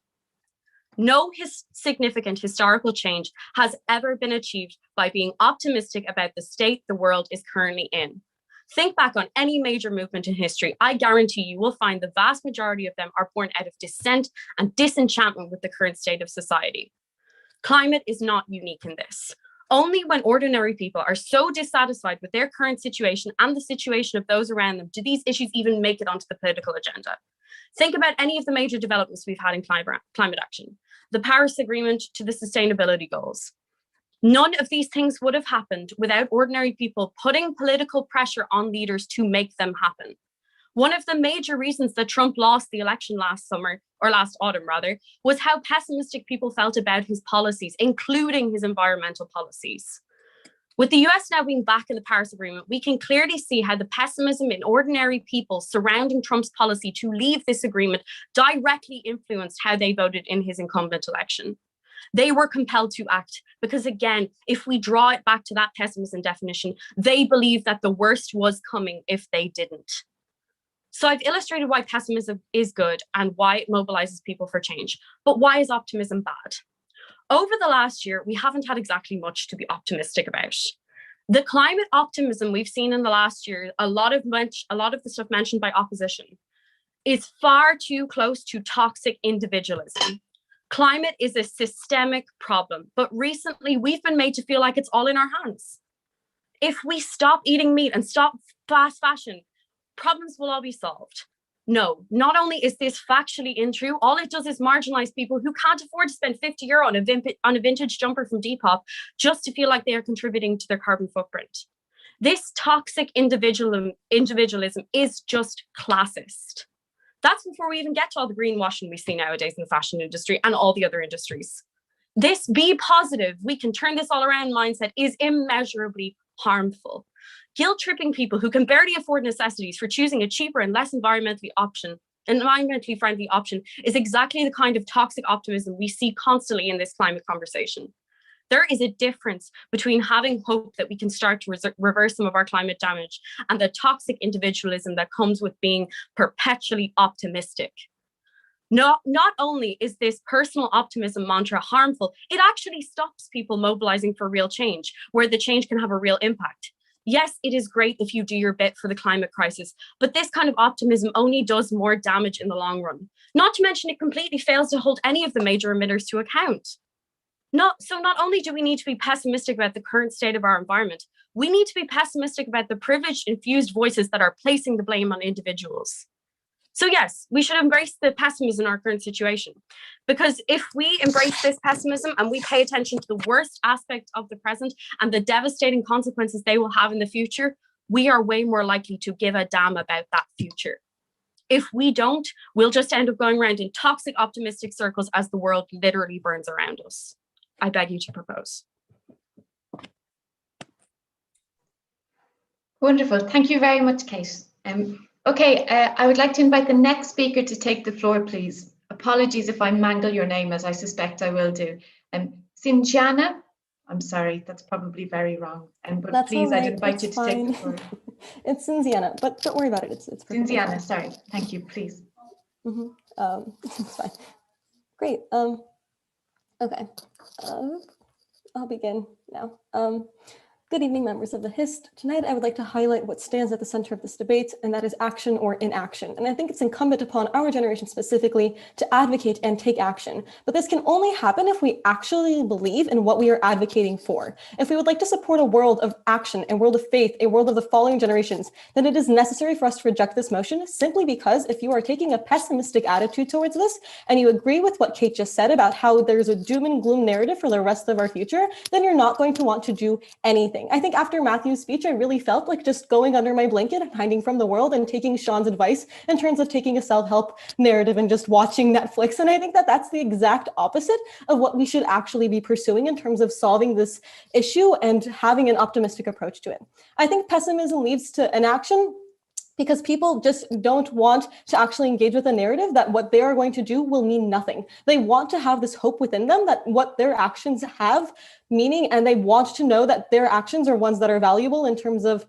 No significant historical change has ever been achieved by being optimistic about the state the world is currently in. Think back on any major movement in history. I guarantee you will find the vast majority of them are born out of dissent and disenchantment with the current state of society. Climate is not unique in this. Only when ordinary people are so dissatisfied with their current situation and the situation of those around them do these issues even make it onto the political agenda. Think about any of the major developments we've had in climate action, the Paris Agreement to the sustainability goals. None of these things would have happened without ordinary people putting political pressure on leaders to make them happen. One of the major reasons that Trump lost the election last autumn, was how pessimistic people felt about his policies, including his environmental policies. With the US now being back in the Paris Agreement, we can clearly see how the pessimism in ordinary people surrounding Trump's policy to leave this agreement directly influenced how they voted in his incumbent election. They were compelled to act because, again, if we draw it back to that pessimism definition, they believed that the worst was coming if they didn't. So I've illustrated why pessimism is good and why it mobilizes people for change. But why is optimism bad? Over the last year, we haven't had exactly much to be optimistic about. The climate optimism we've seen in the last year, a lot of the stuff mentioned by opposition, is far too close to toxic individualism. Climate is a systemic problem, but recently we've been made to feel like it's all in our hands. If we stop eating meat and stop fast fashion, problems will all be solved. No, not only is this factually untrue, all it does is marginalize people who can't afford to spend €50 on a vintage jumper from Depop just to feel like they are contributing to their carbon footprint. This toxic individualism is just classist. That's before we even get to all the greenwashing we see nowadays in the fashion industry and all the other industries. This be positive, we can turn this all around mindset is immeasurably harmful. Guilt-tripping people who can barely afford necessities for choosing a cheaper and less environmentally friendly option is exactly the kind of toxic optimism we see constantly in this climate conversation. There is a difference between having hope that we can start to reverse some of our climate damage and the toxic individualism that comes with being perpetually optimistic. Not only is this personal optimism mantra harmful, it actually stops people mobilizing for real change, where the change can have a real impact. Yes, it is great if you do your bit for the climate crisis, but this kind of optimism only does more damage in the long run. Not to mention it completely fails to hold any of the major emitters to account. So not only do we need to be pessimistic about the current state of our environment, we need to be pessimistic about the privileged infused voices that are placing the blame on individuals. So yes, we should embrace the pessimism in our current situation, because if we embrace this pessimism and we pay attention to the worst aspect of the present and the devastating consequences they will have in the future, we are way more likely to give a damn about that future. If we don't, we'll just end up going around in toxic optimistic circles as the world literally burns around us. I beg you to propose. Wonderful. Thank you very much, Kate. Okay, I would like to invite the next speaker to take the floor, please. Apologies if I mangle your name, as I suspect I will do. Sinjana, I'm sorry, that's probably very wrong. But that's please, right. I'd invite you to take the floor. It's Sinziana, but don't worry about it. It's Sinziana, fine. sorry. Thank you, please. It's fine. Great. Okay. I'll begin now. Good evening, members of the Hist. Tonight, I would like to highlight what stands at the center of this debate, and that is action or inaction. And I think it's incumbent upon our generation specifically to advocate and take action. But this can only happen if we actually believe in what we are advocating for. If we would like to support a world of action, a world of faith, a world of the following generations, then it is necessary for us to reject this motion, simply because if you are taking a pessimistic attitude towards this, and you agree with what Kate just said about how there's a doom and gloom narrative for the rest of our future, then you're not going to want to do anything. anything. I think after Matthew's speech, I really felt like just going under my blanket and hiding from the world and taking Sean's advice in terms of taking a self-help narrative and just watching Netflix. And I think that that's the exact opposite of what we should actually be pursuing in terms of solving this issue and having an optimistic approach to it. I think pessimism leads to inaction because people just don't want to actually engage with a narrative that what they are going to do will mean nothing. They want to have this hope within them that what their actions have meaning, and they want to know that their actions are ones that are valuable in terms of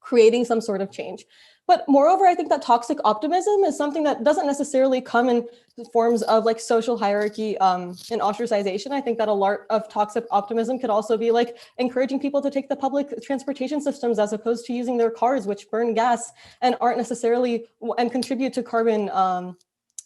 creating some sort of change. But moreover, I think that toxic optimism is something that doesn't necessarily come in forms of like social hierarchy and ostracization. I think that a lot of toxic optimism could also be like encouraging people to take the public transportation systems as opposed to using their cars, which burn gas and aren't necessarily and contribute to carbon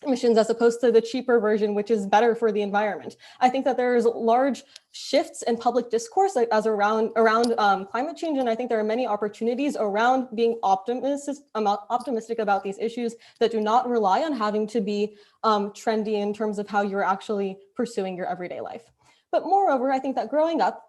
emissions as opposed to the cheaper version, which is better for the environment. I think that there's large shifts in public discourse as around climate change, and I think there are many opportunities around being optimistic about these issues that do not rely on having to be trendy in terms of how you're actually pursuing your everyday life. But moreover, I think that growing up,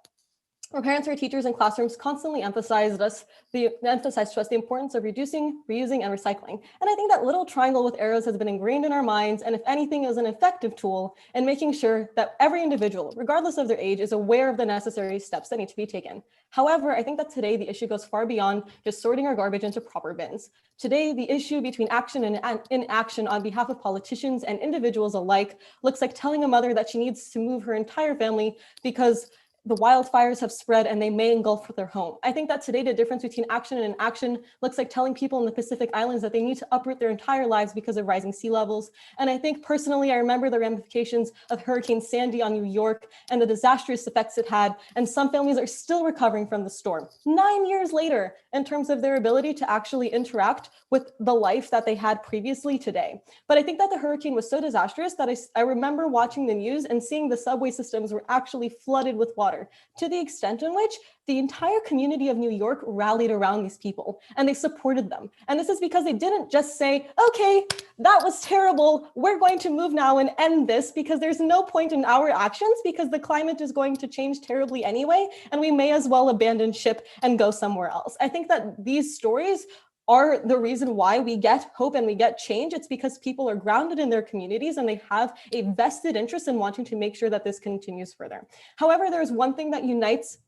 our parents or teachers in classrooms constantly emphasized to us the importance of reducing, reusing, and recycling. And I think that little triangle with arrows has been ingrained in our minds, and if anything, is an effective tool in making sure that every individual, regardless of their age, is aware of the necessary steps that need to be taken. However, I think that today the issue goes far beyond just sorting our garbage into proper bins. Today, the issue between action and inaction on behalf of politicians and individuals alike looks like telling a mother that she needs to move her entire family because the wildfires have spread and they may engulf their home. I think that today the difference between action and inaction looks like telling people in the Pacific Islands that they need to uproot their entire lives because of rising sea levels. And I think personally, I remember the ramifications of Hurricane Sandy on New York and the disastrous effects it had. And some families are still recovering from the storm 9 years later in terms of their ability to actually interact with the life that they had previously today. But I think that the hurricane was so disastrous that I remember watching the news and seeing the subway systems were actually flooded with water, to the extent in which the entire community of New York rallied around these people and they supported them. And this is because they didn't just say, okay, that was terrible, we're going to move now and end this because there's no point in our actions because the climate is going to change terribly anyway, and we may as well abandon ship and go somewhere else. I think that these stories are the reason why we get hope and we get change. It's because people are grounded in their communities and they have a vested interest in wanting to make sure that this continues further. However, there's one thing that unites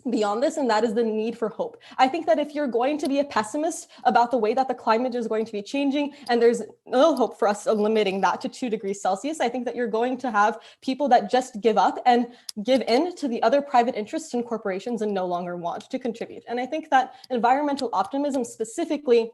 beyond this, and that is the need for hope. I think that if you're going to be a pessimist about the way that the climate is going to be changing, and there's no hope for us of limiting that to 2 degrees Celsius, I think that you're going to have people that just give up and give in to the other private interests and corporations and no longer want to contribute. And I think that environmental optimism specifically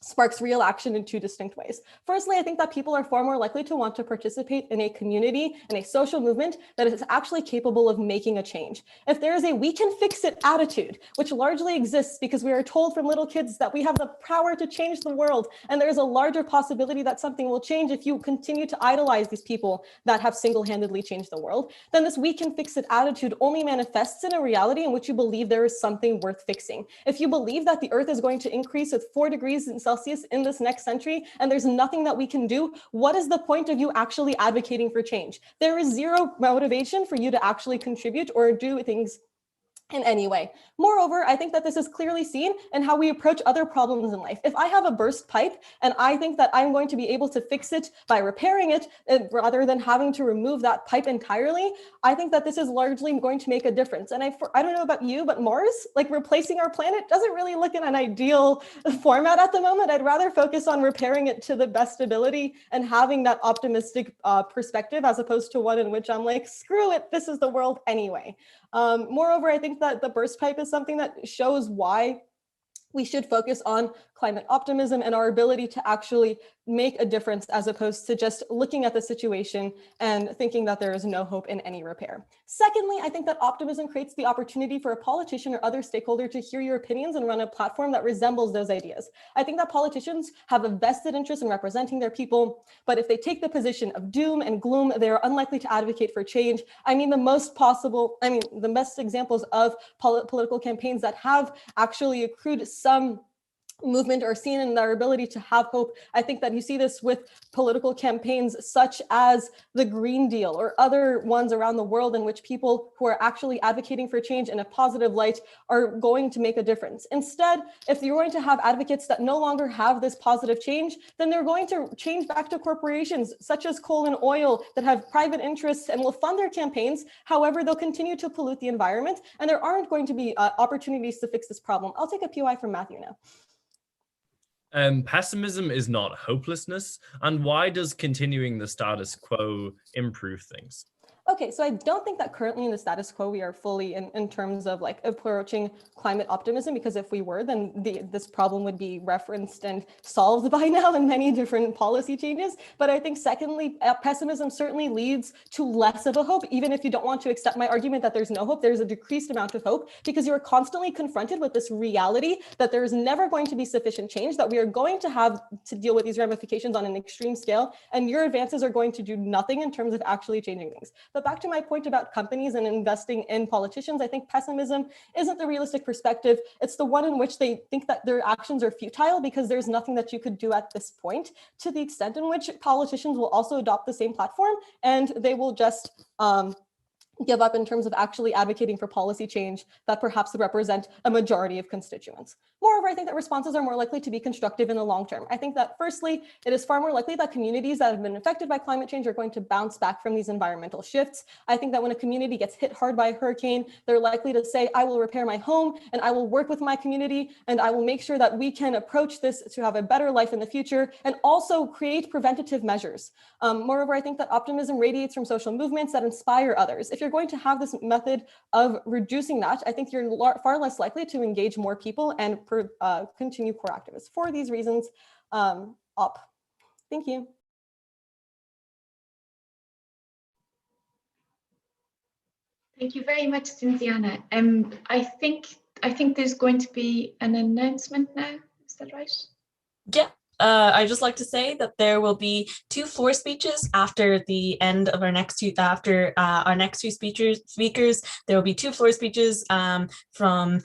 sparks real action in 2 distinct ways. Firstly, I think that people are far more likely to want to participate in a community and a social movement that is actually capable of making a change. If there is a we can fix it attitude, which largely exists because we are told from little kids that we have the power to change the world, and there's a larger possibility that something will change if you continue to idolize these people that have single-handedly changed the world, then this we can fix it attitude only manifests in a reality in which you believe there is something worth fixing. If you believe that the earth is going to increase with 4 degrees Celsius in this next century, and there's nothing that we can do, what is the point of you actually advocating for change? There is zero motivation for you to actually contribute or do things in any way. Moreover, I think that this is clearly seen in how we approach other problems in life. If I have a burst pipe and I think that I'm going to be able to fix it by repairing it rather than having to remove that pipe entirely, I think that this is largely going to make a difference. And I don't know about you, but Mars, like replacing our planet, doesn't really look in an ideal format at the moment. I'd rather focus on repairing it to the best ability and having that optimistic perspective as opposed to one in which I'm like, screw it, this is the world anyway. Moreover, I think that the burst pipe is something that shows why we should focus on climate optimism and our ability to actually make a difference as opposed to just looking at the situation and thinking that there is no hope in any repair. Secondly, I think that optimism creates the opportunity for a politician or other stakeholder to hear your opinions and run a platform that resembles those ideas. I think that politicians have a vested interest in representing their people, but if they take the position of doom and gloom, they are unlikely to advocate for change. I mean, the best examples of political campaigns that have actually accrued some movement are seen in their ability to have hope. I think that you see this with political campaigns such as the Green Deal or other ones around the world in which people who are actually advocating for change in a positive light are going to make a difference. Instead, if you're going to have advocates that no longer have this positive change, then they're going to change back to corporations such as coal and oil that have private interests and will fund their campaigns. However, they'll continue to pollute the environment, and there aren't going to be opportunities to fix this problem. I'll take a POI from Matthew now. Pessimism is not hopelessness. And why does continuing the status quo improve things? Okay, so I don't think that currently in the status quo we are fully in terms of like approaching climate optimism, because if we were, then this problem would be referenced and solved by now in many different policy changes. But I think secondly, pessimism certainly leads to less of a hope. Even if you don't want to accept my argument that there's no hope, there's a decreased amount of hope, because you are constantly confronted with this reality that there is never going to be sufficient change, that we are going to have to deal with these ramifications on an extreme scale, and your advances are going to do nothing in terms of actually changing things. But back to my point about companies and investing in politicians, I think pessimism isn't the realistic perspective. It's the one in which they think that their actions are futile because there's nothing that you could do at this point, to the extent in which politicians will also adopt the same platform, and they will just give up in terms of actually advocating for policy change that perhaps represent a majority of constituents. Moreover, I think that responses are more likely to be constructive in the long term. I think that firstly, it is far more likely that communities that have been affected by climate change are going to bounce back from these environmental shifts. I think that when a community gets hit hard by a hurricane, they're likely to say, I will repair my home and I will work with my community and I will make sure that we can approach this to have a better life in the future and also create preventative measures. Moreover, I think that optimism radiates from social movements that inspire others. If you're going to have this method of reducing that, I think you're far less likely to engage more people and continue core activists. For these reasons, op. Thank you. Thank you very much, Cynthiana. I think there's going to be an announcement now. Is that right? Yeah. I'd just like to say that there will be 2 floor speeches after the end of our next two, our next two speakers. There will be 2 floor speeches from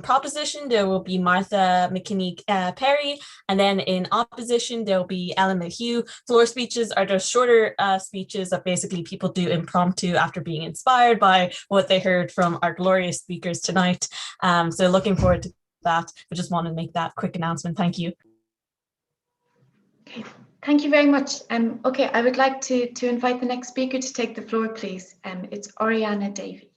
proposition. There will be Martha McKinney Perry, and then in opposition there will be Ellen McHugh. Floor speeches are just shorter speeches that basically people do impromptu after being inspired by what they heard from our glorious speakers tonight. So looking forward to that. I just want to make that quick announcement. Thank you. Okay, thank you very much. Okay, I would like to invite the next speaker to take the floor, please. It's Oriana Davey.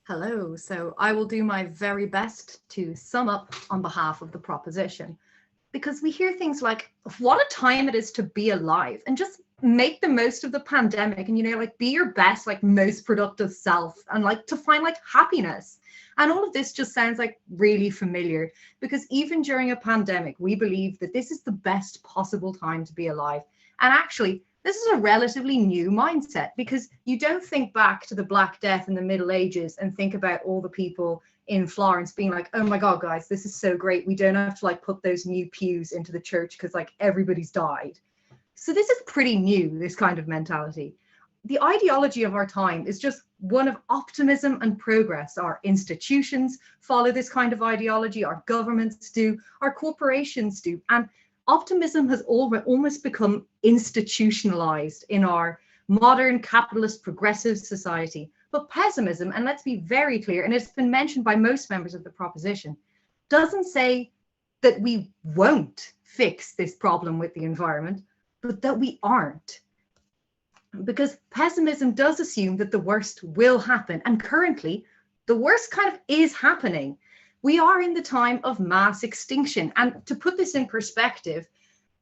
Hello, so I will do my very best to sum up on behalf of the proposition, because we hear things like, what a time it is to be alive, and just make the most of the pandemic and, like be your best, like most productive self, and like to find like happiness. And all of this just sounds like really familiar, because even during a pandemic, we believe that this is the best possible time to be alive. And actually, this is a relatively new mindset, because you don't think back to the Black Death in the Middle Ages and think about all the people in Florence being like, oh my God, guys, this is so great. We don't have to like put those new pews into the church because like everybody's died. So this is pretty new, this kind of mentality. The ideology of our time is just one of optimism and progress. Our institutions follow this kind of ideology, our governments do, our corporations do, and optimism has almost become institutionalized in our modern capitalist progressive society. But pessimism, and let's be very clear, and it's been mentioned by most members of the proposition, doesn't say that we won't fix this problem with the environment, but that we aren't. Because pessimism does assume that the worst will happen. And currently, the worst kind of is happening. We are in the time of mass extinction. And to put this in perspective,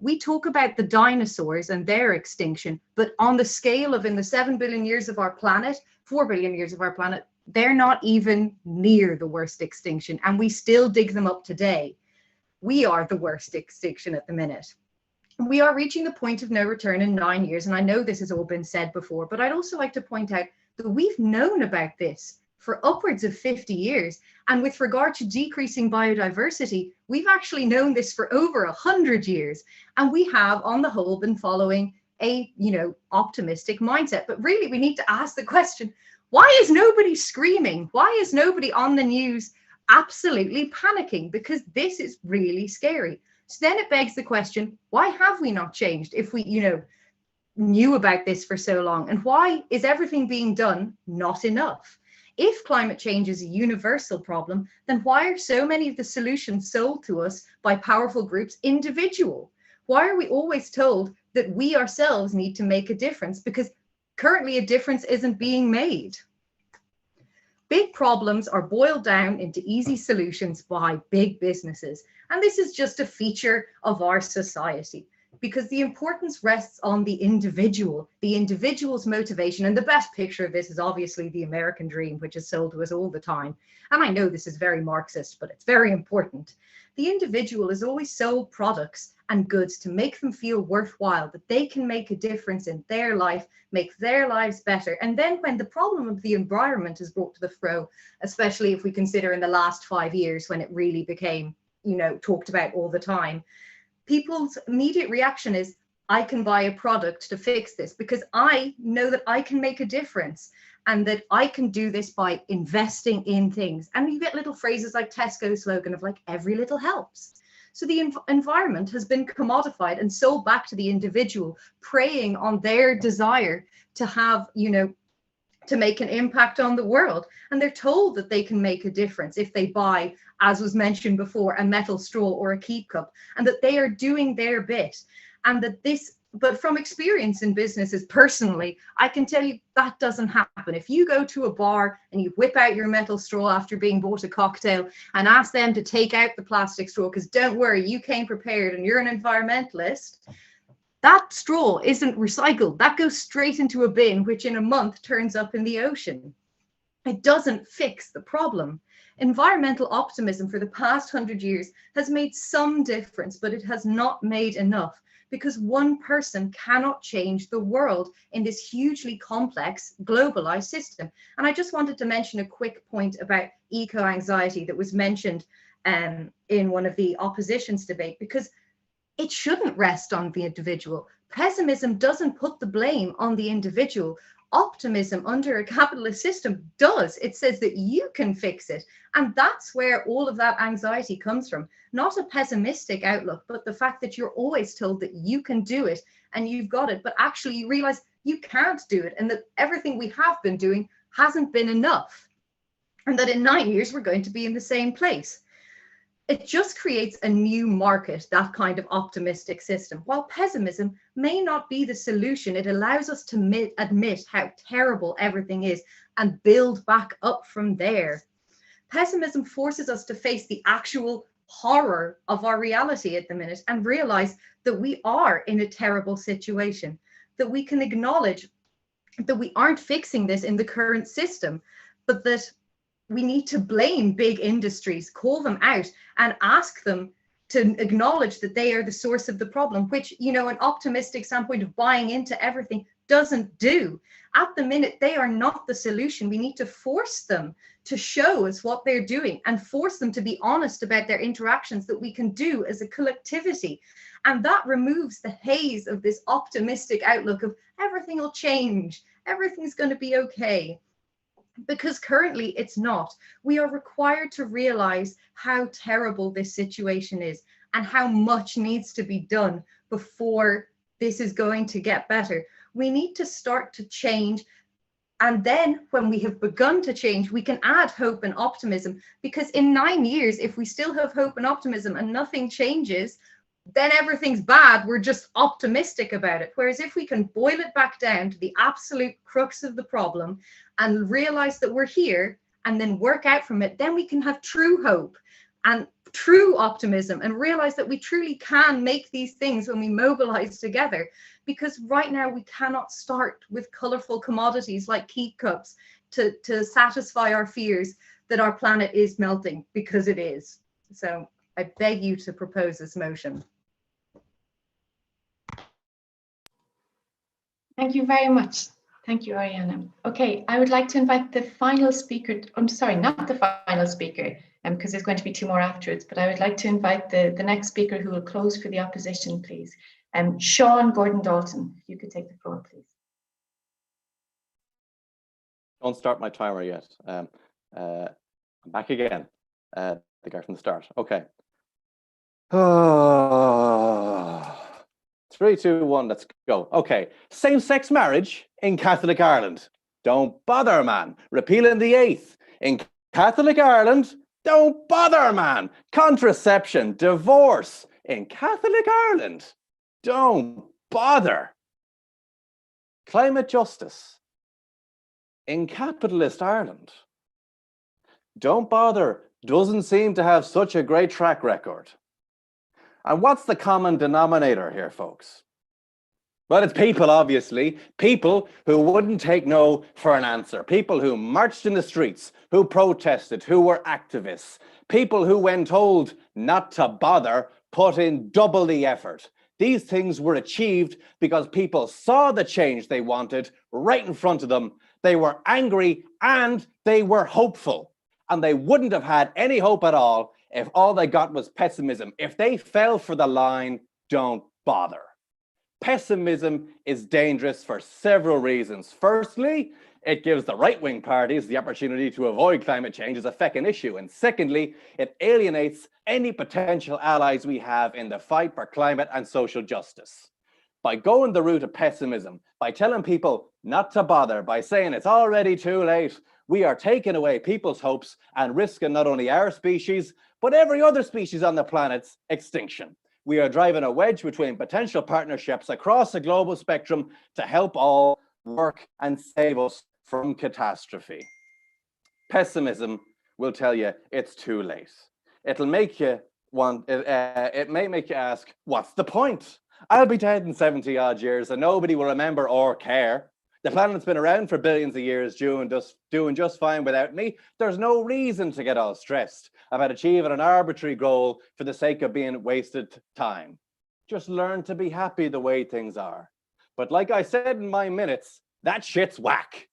we talk about the dinosaurs and their extinction, but on the scale of in the 7 billion years of our planet, 4 billion years of our planet, they're not even near the worst extinction. And we still dig them up today. We are the worst extinction at the minute. We are reaching the point of no return in 9 years, and I know this has all been said before, but I'd also like to point out that we've known about this for upwards of 50 years. And with regard to decreasing biodiversity, we've actually known this for over 100 years. And we have, on the whole, been following a, optimistic mindset. But really, we need to ask the question, why is nobody screaming? Why is nobody on the news absolutely panicking because this is really scary. So then it begs the question, why have we not changed if we, knew about this for so long? And why is everything being done not enough? If climate change is a universal problem, then why are so many of the solutions sold to us by powerful groups individual? Why are we always told that we ourselves need to make a difference? Because currently a difference isn't being made. Big problems are boiled down into easy solutions by big businesses. And this is just a feature of our society, because the importance rests on the individual's motivation. And the best picture of this is obviously the American dream, which is sold to us all the time. And I know this is very Marxist, but it's very important. The individual is always sold products and goods to make them feel worthwhile, that they can make a difference in their life, make their lives better. And then when the problem of the environment is brought to the fore, especially if we consider in the last 5 years when it really became, talked about all the time, people's immediate reaction is, I can buy a product to fix this because I know that I can make a difference and that I can do this by investing in things. And you get little phrases like Tesco's slogan of like, every little helps. So the environment has been commodified and sold back to the individual, preying on their desire to have, to make an impact on the world. And they're told that they can make a difference if they buy, as was mentioned before, a metal straw or a keep cup, and that they are doing their bit. And that but from experience in businesses personally, I can tell you that doesn't happen. If you go to a bar and you whip out your metal straw after being bought a cocktail and ask them to take out the plastic straw, because don't worry, you came prepared and you're an environmentalist, that straw isn't recycled. That goes straight into a bin, which in a month turns up in the ocean. It doesn't fix the problem. Environmental optimism for the past 100 years has made some difference, but it has not made enough, because one person cannot change the world in this hugely complex globalized system. And I just wanted to mention a quick point about eco-anxiety that was mentioned in one of the opposition's debate, because it shouldn't rest on the individual. Pessimism doesn't put the blame on the individual. Optimism under a capitalist system does. It says that you can fix it. And that's where all of that anxiety comes from. Not a pessimistic outlook, but the fact that you're always told that you can do it and you've got it, but actually you realize you can't do it and that everything we have been doing hasn't been enough. And that in 9 years, we're going to be in the same place. It just creates a new market, that kind of optimistic system. While pessimism may not be the solution, it allows us to admit how terrible everything is and build back up from there. Pessimism forces us to face the actual horror of our reality at the minute and realize that we are in a terrible situation, that we can acknowledge that we aren't fixing this in the current system, but that we need to blame big industries, call them out and ask them to acknowledge that they are the source of the problem, which, an optimistic standpoint of buying into everything doesn't do. At the minute, they are not the solution. We need to force them to show us what they're doing and force them to be honest about their interactions that we can do as a collectivity. And that removes the haze of this optimistic outlook of everything will change, everything's going to be okay. Because currently it's not. We are required to realize how terrible this situation is and how much needs to be done before this is going to get better. We need to start to change. And then when we have begun to change, we can add hope and optimism, because in 9 years, if we still have hope and optimism and nothing changes, then everything's bad. We're just optimistic about it. Whereas if we can boil it back down to the absolute crux of the problem and realize that we're here and then work out from it, then we can have true hope and true optimism and realize that we truly can make these things when we mobilize together. Because right now we cannot start with colorful commodities like keep cups to satisfy our fears that our planet is melting, because it is. So I beg you to propose this motion. Thank you very much. Thank you, Ariana. Okay, I would like to invite the final speaker. I'm sorry, not the final speaker, because there's going to be 2 more afterwards, but I would like to invite the next speaker who will close for the opposition, please. Sean Gordon Dalton, if you could take the floor, please. Don't start my timer yet. I'm back again. The guy from the start. Okay. 3, 2, 1, let's go. Okay. Same-sex marriage in Catholic Ireland. Don't bother, man. Repealing the 8th. In Catholic Ireland, don't bother, man. Contraception, divorce in Catholic Ireland. Don't bother. Climate justice in capitalist Ireland. Don't bother. Doesn't seem to have such a great track record. And what's the common denominator here, folks? Well, it's people, obviously. People who wouldn't take no for an answer. People who marched in the streets, who protested, who were activists. People who, when told not to bother, put in double the effort. These things were achieved because people saw the change they wanted right in front of them. They were angry and they were hopeful. And they wouldn't have had any hope at all if all they got was pessimism. If they fell for the line, don't bother. Pessimism is dangerous for several reasons. Firstly, it gives the right-wing parties the opportunity to avoid climate change as a feckin' issue. And secondly, it alienates any potential allies we have in the fight for climate and social justice. By going the route of pessimism, by telling people not to bother, by saying it's already too late, we are taking away people's hopes and risking not only our species, but every other species on the planet's extinction. We are driving a wedge between potential partnerships across the global spectrum to help all work and save us from catastrophe. Pessimism will tell you it's too late. It'll make you it may make you ask, what's the point? I'll be dead in 70 odd years and nobody will remember or care. The planet's been around for billions of years doing just fine without me. There's no reason to get all stressed about achieving an arbitrary goal for the sake of being wasted time. Just learn to be happy the way things are. But like I said in my minutes, that shit's whack.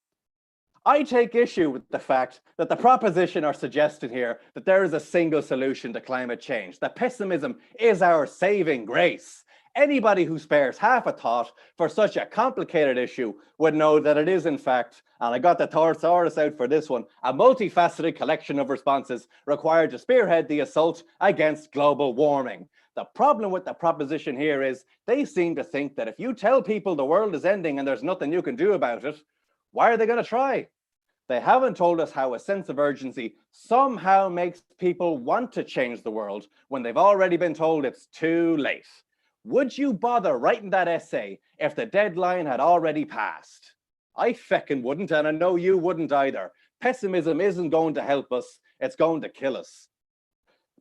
I take issue with the fact that the proposition are suggesting here that there is a single solution to climate change, that pessimism is our saving grace. Anybody who spares half a thought for such a complicated issue would know that it is, in fact, and I got the thesaurus out for this one, a multifaceted collection of responses required to spearhead the assault against global warming. The problem with the proposition here is they seem to think that if you tell people the world is ending and there's nothing you can do about it, why are they going to try? They haven't told us how a sense of urgency somehow makes people want to change the world when they've already been told it's too late. Would you bother writing that essay if the deadline had already passed? I feckin' wouldn't, and I know you wouldn't either. Pessimism isn't going to help us, it's going to kill us.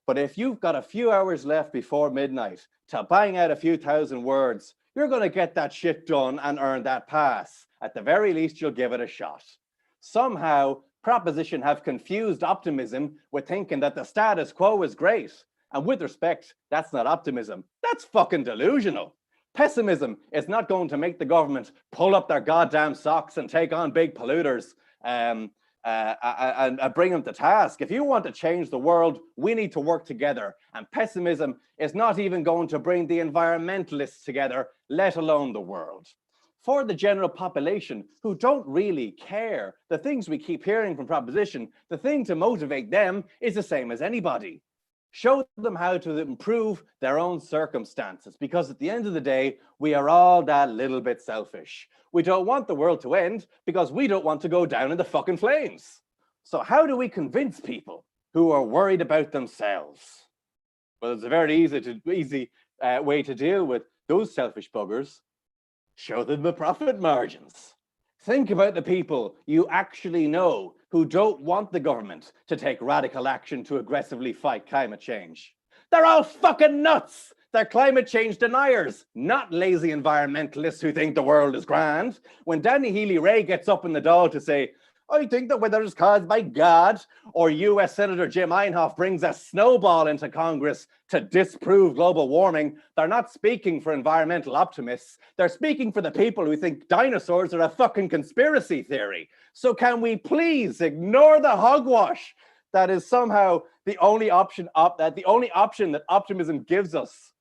But if you've got a few hours left before midnight to bang out a few thousand words, you're going to get that shit done and earn that pass. At the very least, you'll give it a shot. Somehow, proposition have confused optimism with thinking that the status quo is great. And with respect, that's not optimism. That's fucking delusional. Pessimism is not going to make the government pull up their goddamn socks and take on big polluters and bring them to task. If you want to change the world, we need to work together. And pessimism is not even going to bring the environmentalists together, let alone the world. For the general population who don't really care, the things we keep hearing from proposition, the thing to motivate them is the same as anybody. Show them how to improve their own circumstances, because at the end of the day, we are all that little bit selfish. We don't want the world to end because we don't want to go down in the fucking flames. So how do we convince people who are worried about themselves? Well, it's a very easy way to deal with those selfish buggers. Show them the profit margins. Think about the people you actually know who don't want the government to take radical action to aggressively fight climate change. They're all fucking nuts. They're climate change deniers, not lazy environmentalists who think the world is grand. When Danny Healy-Rae gets up in the Dáil to say, I think the weather is caused by God, or US Senator Jim Inhofe brings a snowball into Congress to disprove global warming, they're not speaking for environmental optimists. They're speaking for the people who think dinosaurs are a fucking conspiracy theory. So can we please ignore the hogwash that is somehow the only option that optimism gives us,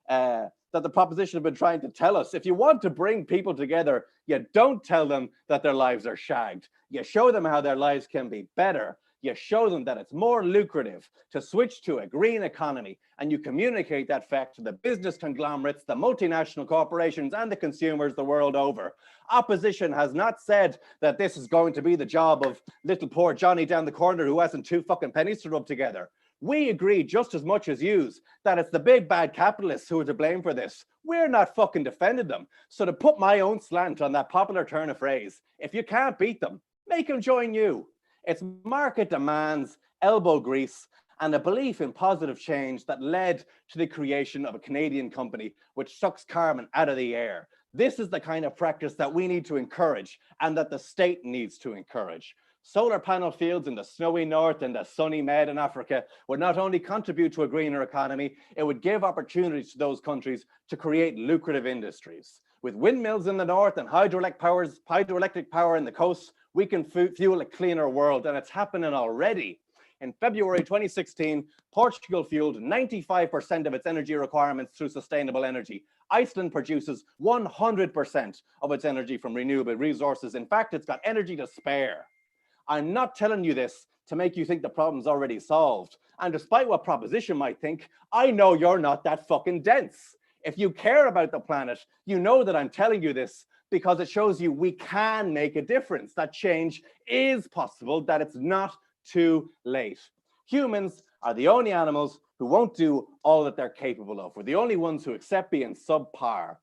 that the proposition have been trying to tell us. If you want to bring people together, you don't tell them that their lives are shagged. You show them how their lives can be better. You show them that it's more lucrative to switch to a green economy, and you communicate that fact to the business conglomerates, the multinational corporations, and the consumers the world over. Opposition has not said that this is going to be the job of little poor Johnny down the corner who hasn't 2 fucking pennies to rub together. We agree just as much as yous that it's the big bad capitalists who are to blame for this. We're not fucking defending them. So to put my own slant on that popular turn of phrase, if you can't beat them, make them join you. It's market demands, elbow grease, and a belief in positive change that led to the creation of a Canadian company which sucks carbon out of the air. This is the kind of practice that we need to encourage and that the state needs to encourage. Solar panel fields in the snowy north and the sunny Med in Africa would not only contribute to a greener economy, it would give opportunities to those countries to create lucrative industries. With windmills in the north and hydroelectric power in the coast, we can fuel a cleaner world, and it's happening already. In February 2016, Portugal fueled 95% of its energy requirements through sustainable energy. Iceland produces 100% of its energy from renewable resources. In fact, it's got energy to spare. I'm not telling you this to make you think the problem's already solved. And despite what proposition might think, I know you're not that fucking dense. If you care about the planet, you know that I'm telling you this because it shows you we can make a difference, that change is possible, that it's not too late. Humans are the only animals who won't do all that they're capable of. We're the only ones who accept being subpar.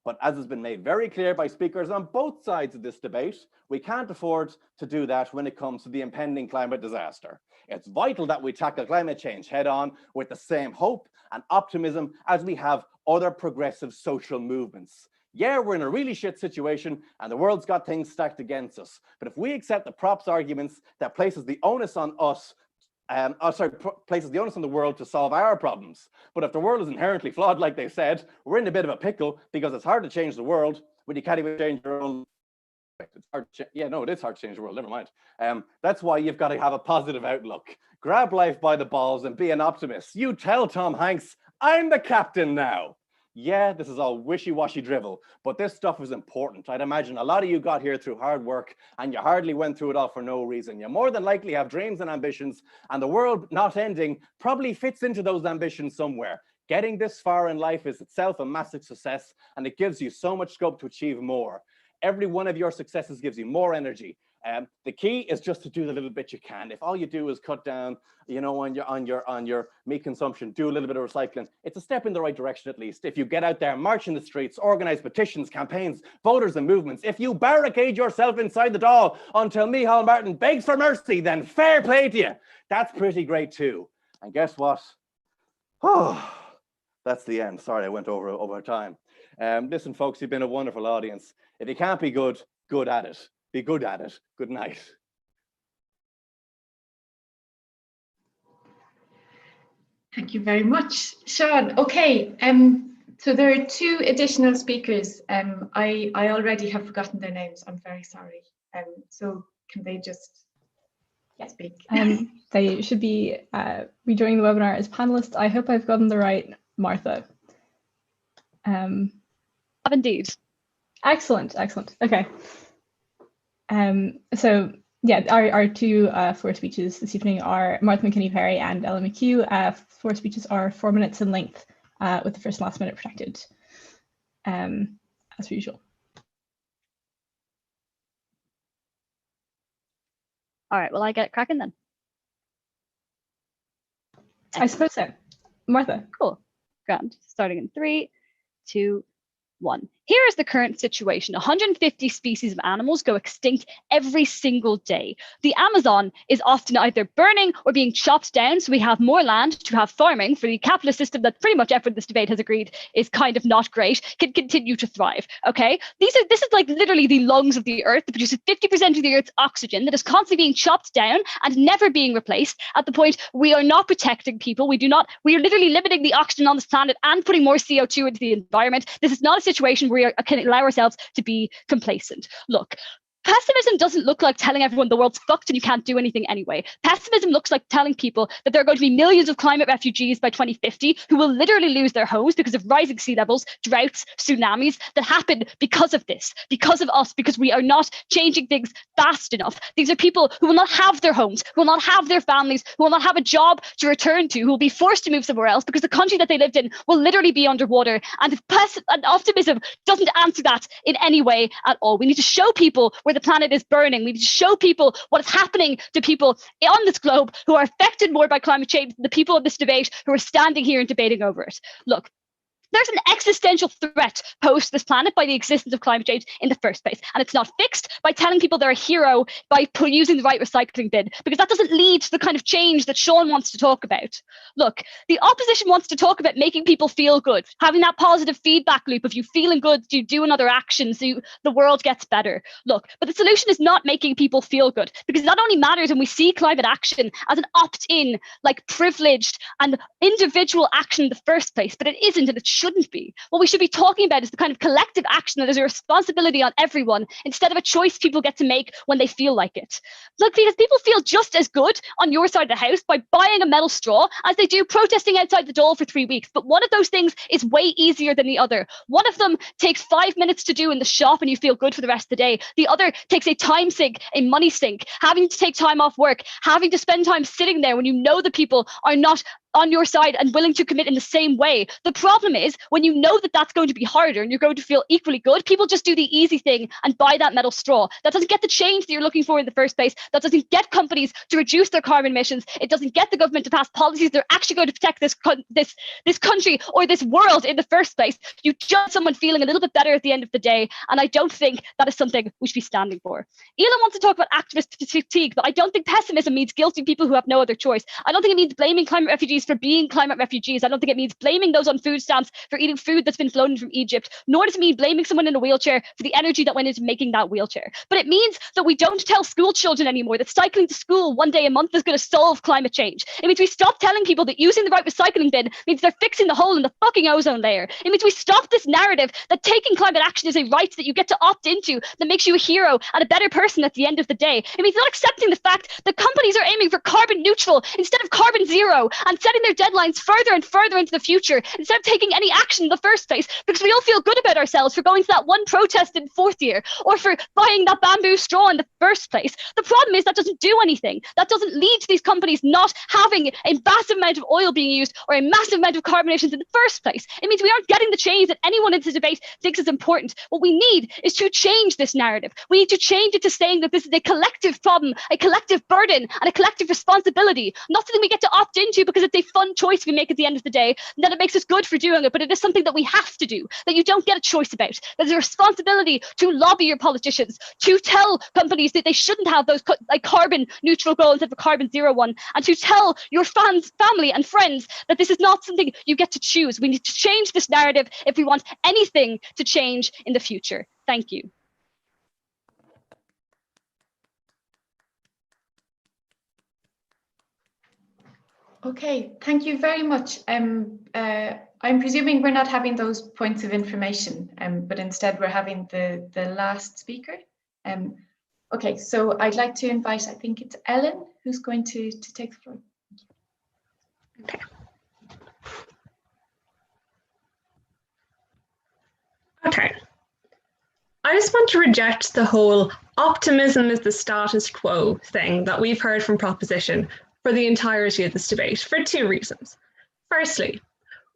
But as has been made very clear by speakers on both sides of this debate, we can't afford to do that when it comes to the impending climate disaster. It's vital that we tackle climate change head on with the same hope and optimism as we have other progressive social movements. Yeah, we're in a really shit situation and the world's got things stacked against us. But if we accept the props arguments that places the onus on us places the onus on the world to solve our problems. But if the world is inherently flawed, like they said, we're in a bit of a pickle because it's hard to change the world when you can't even change your own. It's hard to it is hard to change the world, never mind. That's why you've got to have a positive outlook. Grab life by the balls and be an optimist. You tell Tom Hanks, I'm the captain now. Yeah, this is all wishy-washy drivel, but this stuff is important. I'd imagine a lot of you got here through hard work and you hardly went through it all for no reason. You more than likely have dreams and ambitions, and the world not ending probably fits into those ambitions somewhere. Getting this far in life is itself a massive success, and it gives you so much scope to achieve more. Every one of your successes gives you more energy. The key is just to do the little bit you can. If all you do is cut down, on your meat consumption, do a little bit of recycling, it's a step in the right direction at least. If you get out there, march in the streets, organize petitions, campaigns, voters and movements, if you barricade yourself inside the Dáil until Micheál Martin begs for mercy, then fair play to you. That's pretty great too. And guess what? Oh, that's the end. Sorry, I went over time. Listen, folks, you've been a wonderful audience. If you can't be good, good at it. Be good at it. Good night. Thank you very much, Sean. Okay, so there are 2 additional speakers. I already have forgotten their names. I'm very sorry. So can they just speak? They should be rejoining the webinar as panelists. I hope I've gotten the right Martha. Indeed. Excellent. Okay. So yeah, our 2 floor speeches this evening are Martha McKinney-Perry and Ella McHugh. Floor speeches are 4 minutes in length, with the first and last minute protected, as usual. All right, well, I get cracking then. I suppose so. Martha. Cool. Grand. Starting in 3, 2, 1. Here is the current situation. 150 species of animals go extinct every single day. The Amazon is often either burning or being chopped down, so we have more land to have farming for the capitalist system that pretty much everyone in this debate has agreed is kind of not great, can continue to thrive, okay? This is like literally the lungs of the earth that produces 50% of the earth's oxygen that is constantly being chopped down and never being replaced at the point we are not protecting people. We are literally limiting the oxygen on this planet and putting more CO2 into the environment. This is not a situation where we can allow ourselves to be complacent. Look, Pessimism doesn't look like telling everyone the world's fucked and you can't do anything anyway. Pessimism looks like telling people that there are going to be millions of climate refugees by 2050 who will literally lose their homes because of rising sea levels, droughts, tsunamis that happen because of this, because of us, because we are not changing things fast enough. These are people who will not have their homes, who will not have their families, who will not have a job to return to, who will be forced to move somewhere else because the country that they lived in will literally be underwater. And optimism doesn't answer that in any way at all. We need to show people where the planet is burning. We need to show people what is happening to people on this globe who are affected more by climate change than the people in this debate who are standing here and debating over it. Look, there's an existential threat posed to this planet by the existence of climate change in the first place. And it's not fixed by telling people they're a hero by using the right recycling bin, because that doesn't lead to the kind of change that Sean wants to talk about. Look, the opposition wants to talk about making people feel good, having that positive feedback loop of you feeling good, you do another action, so the world gets better. Look, but the solution is not making people feel good, because that only matters when we see climate action as an opt-in, like privileged and individual action in the first place, but it isn't, and it shouldn't be. What we should be talking about is the kind of collective action that is a responsibility on everyone instead of a choice people get to make when they feel like it. Look, because people feel just as good on your side of the house by buying a metal straw as they do protesting outside the door for 3 weeks. But one of those things is way easier than the other. One of them takes 5 minutes to do in the shop and you feel good for the rest of the day. The other takes a time sink, a money sink, having to take time off work, having to spend time sitting there when you know the people are not on your side and willing to commit in the same way. The problem is when you know that that's going to be harder and you're going to feel equally good, people just do the easy thing and buy that metal straw. That doesn't get the change that you're looking for in the first place. That doesn't get companies to reduce their carbon emissions. It doesn't get the government to pass policies that are actually going to protect this country or this world in the first place. You just someone feeling a little bit better at the end of the day, and I don't think that is something we should be standing for. Elon wants to talk about activist fatigue, but I don't think pessimism means guilting people who have no other choice. I don't think it means blaming climate refugees for being climate refugees. I don't think it means blaming those on food stamps for eating food that's been flown in from Egypt, nor does it mean blaming someone in a wheelchair for the energy that went into making that wheelchair. But it means that we don't tell school children anymore that cycling to school one day a month is going to solve climate change. It means we stop telling people that using the right recycling bin means they're fixing the hole in the fucking ozone layer. It means we stop this narrative that taking climate action is a right that you get to opt into that makes you a hero and a better person at the end of the day. It means not accepting the fact that companies are aiming for carbon neutral instead of carbon zero and setting their deadlines further and further into the future instead of taking any action in the first place, because we all feel good about ourselves for going to that one protest in fourth year or for buying that bamboo straw in the first place. The problem is that doesn't do anything. That doesn't lead to these companies not having a massive amount of oil being used or a massive amount of carbon emissions in the first place. It means we aren't getting the change that anyone in this debate thinks is important. What we need is to change this narrative. We need to change it to saying that this is a collective problem, a collective burden, and a collective responsibility, not something we get to opt into because it's a fun choice we make at the end of the day, that it makes us good for doing it, but it is something that we have to do, that you don't get a choice about. There's a responsibility to lobby your politicians, to tell companies that they shouldn't have those carbon neutral goals instead of a carbon zero one, and to tell your fans, family and friends that this is not something you get to choose. We need to change this narrative if we want anything to change in the future. Thank you. Okay, thank you very much. I'm presuming we're not having those points of information, but instead we're having the last speaker. Okay, so I'd like to invite, I think it's Ellen, who's going to take the floor. Okay. Okay. I just want to reject the whole optimism is the status quo thing that we've heard from Proposition for the entirety of this debate for two reasons. Firstly,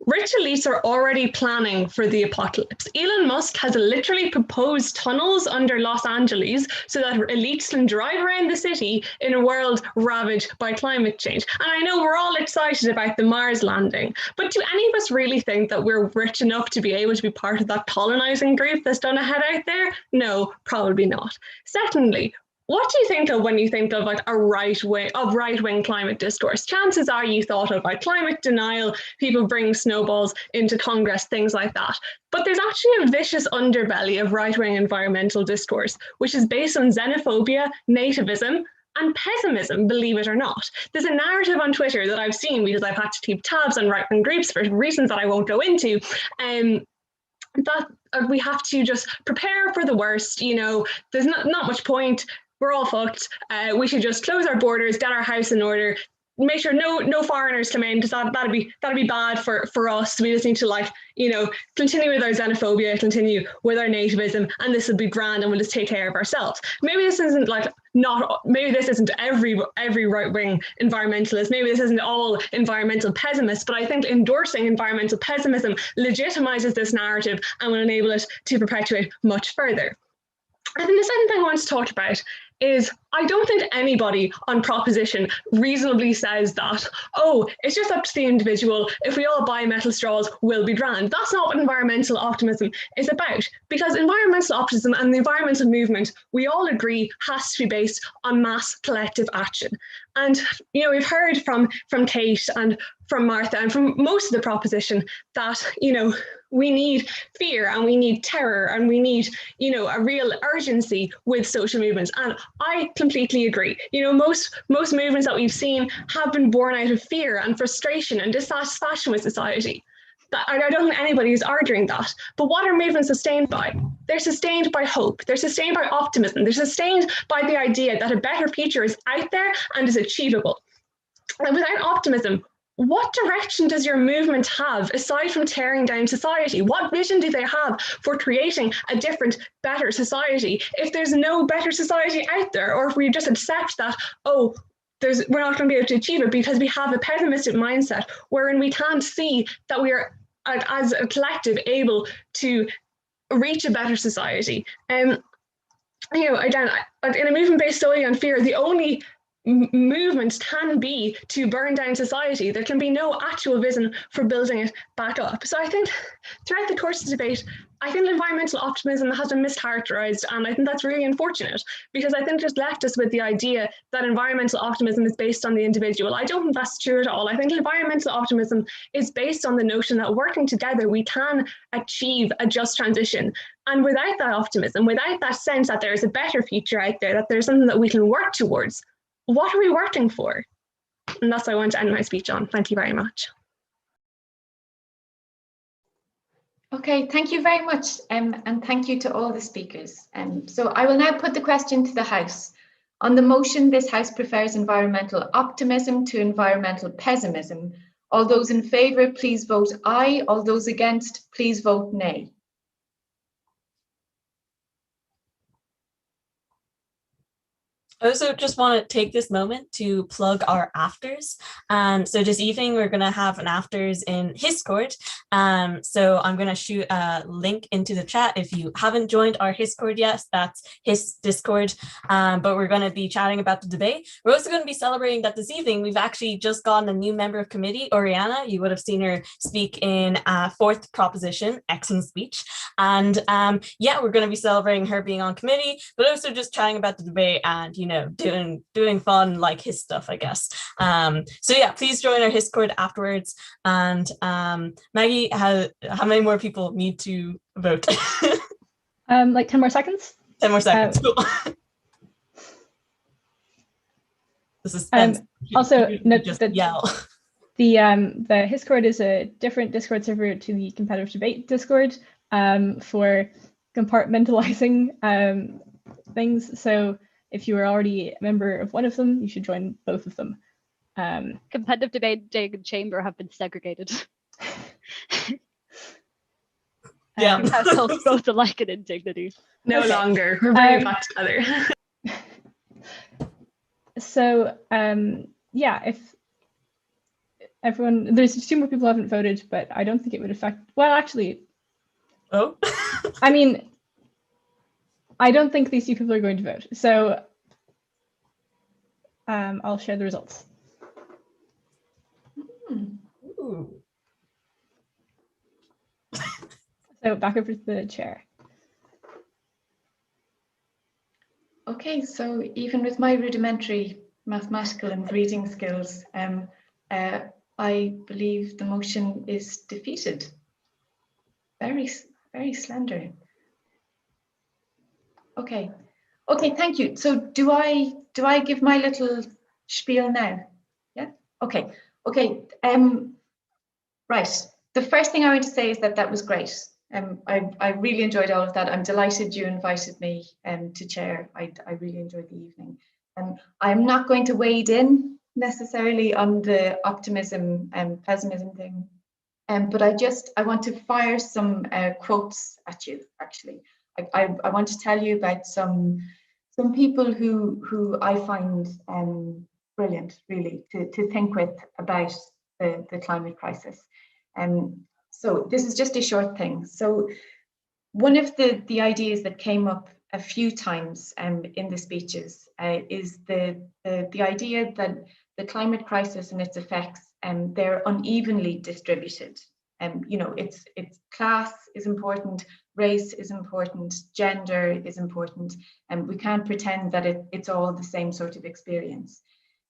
rich elites are already planning for the apocalypse. Elon Musk has literally proposed tunnels under Los Angeles so that elites can drive around the city in a world ravaged by climate change. And I know we're all excited about the Mars landing, but do any of us really think that we're rich enough to be able to be part of that colonizing group that's done a head out there? No, probably not. Secondly, what do you think of when you think of like a right-wing climate discourse? Chances are you thought of like climate denial, people bringing snowballs into Congress, things like that. But there's actually a vicious underbelly of right-wing environmental discourse, which is based on xenophobia, nativism, and pessimism, believe it or not. There's a narrative on Twitter that I've seen because I've had to keep tabs on right-wing groups for reasons that I won't go into, that we have to just prepare for the worst. You know, there's not much point. We're all fucked. We should just close our borders, get our house in order, make sure no foreigners come in, because that'd be bad for us. We just need to, like, you know, continue with our xenophobia, continue with our nativism, and this will be grand, and we'll just take care of ourselves. Maybe this isn't maybe this isn't every right-wing environmentalist, maybe this isn't all environmental pessimists, but I think endorsing environmental pessimism legitimizes this narrative and will enable it to perpetuate much further. And then the second thing I want to talk about is, I don't think anybody on proposition reasonably says that, oh, it's just up to the individual. If we all buy metal straws, we'll be grand. That's not what environmental optimism is about, because environmental optimism and the environmental movement, we all agree, has to be based on mass collective action. And, you know, we've heard from Kate and from Martha and from most of the proposition that, you know, we need fear and we need terror and we need, you know, a real urgency with social movements. And I completely agree. You know, most movements that we've seen have been born out of fear and frustration and dissatisfaction with society. I don't think anybody is arguing that. But what are movements sustained by? They're sustained by hope. They're sustained by optimism. They're sustained by the idea that a better future is out there and is achievable. And without optimism, what direction does your movement have aside from tearing down society? What vision do they have for creating a different, better society? If there's no better society out there, or if we just accept that, oh, we're not going to be able to achieve it because we have a pessimistic mindset wherein we can't see that we are, as a collective, able to reach a better society. You know, again, in a movement based solely on fear, the only movements can be to burn down society. There can be no actual vision for building it back up. So I think throughout the course of the debate, I think environmental optimism has been mischaracterized, and I think that's really unfortunate, because I think it left us with the idea that environmental optimism is based on the individual. I don't think that's true at all. I think environmental optimism is based on the notion that working together, we can achieve a just transition. And without that optimism, without that sense that there is a better future out there, that there's something that we can work towards, what are we working for? And that's what I want to end my speech on. Thank you very much. Okay, thank you very much, and thank you to all the speakers. So I will now put the question to the House. On the motion, this House prefers environmental optimism to environmental pessimism. All those in favour, please vote aye. All those against, please vote nay. I also just want to take this moment to plug our afters. So this evening we're going to have an afters in Hiscord. So I'm going to shoot a link into the chat. If you haven't joined our Hiscord yet, that's Hist Discord. But we're going to be chatting about the debate. We're also going to be celebrating that this evening we've actually just gotten a new member of committee, Oriana. You would have seen her speak in fourth proposition, excellent speech. And yeah, we're going to be celebrating her being on committee, but also just chatting about the debate and, you know, doing fun like his stuff, I guess. So yeah, please join our Hiscord afterwards. And Maggie, how many more people need to vote? Like 10 more seconds. 10 more seconds. Cool. The suspense. Also, note just that yell. The Hiscord is a different Discord server to the competitive debate Discord for compartmentalizing things. So if you are already a member of one of them, you should join both of them. Competitive debate day and chamber have been segregated. Yeah. Households both alike in indignity. No longer. We're bringing it back together. So yeah, if everyone, there's 2 more people who haven't voted, but I don't think it would affect, well, actually. Oh. I mean, I don't think these 2 people are going to vote. So I'll share the results. Ooh. So back over to the chair. Okay, so even with my rudimentary mathematical and reading skills, I believe the motion is defeated. Very, very slender. Okay, thank you. So do I give my little spiel now? Yeah. Okay. Right. The first thing I want to say is that was great. I really enjoyed all of that. I'm delighted you invited me to chair. I really enjoyed the evening. I'm not going to wade in necessarily on the optimism and pessimism thing, but I want to fire some quotes at you. Actually, I want to tell you about some people who I find brilliant, really, to think with about the climate crisis. So this is just a short thing. So one of the ideas that came up a few times in the speeches is the idea that the climate crisis and its effects they're unevenly distributed. You know, it's class is important, race is important, gender is important, and we can't pretend that it's all the same sort of experience.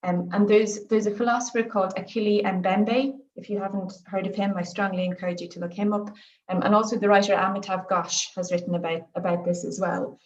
And there's a philosopher called Achille Mbembe. If you haven't heard of him, I strongly encourage you to look him up. And also the writer Amitav Ghosh has written about this as well.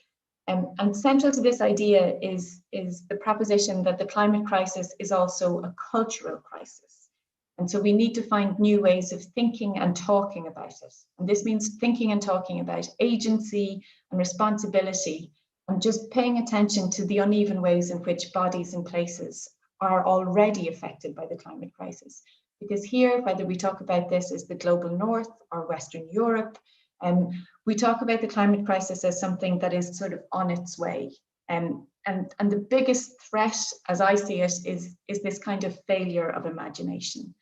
And central to this idea is the proposition that the climate crisis is also a cultural crisis. And so we need to find new ways of thinking and talking about it. And this means thinking and talking about agency and responsibility, and just paying attention to the uneven ways in which bodies and places are already affected by the climate crisis. Because here, whether we talk about this as the global north or Western Europe, we talk about the climate crisis as something that is sort of on its way. And the biggest threat, as I see it, is this kind of failure of imagination,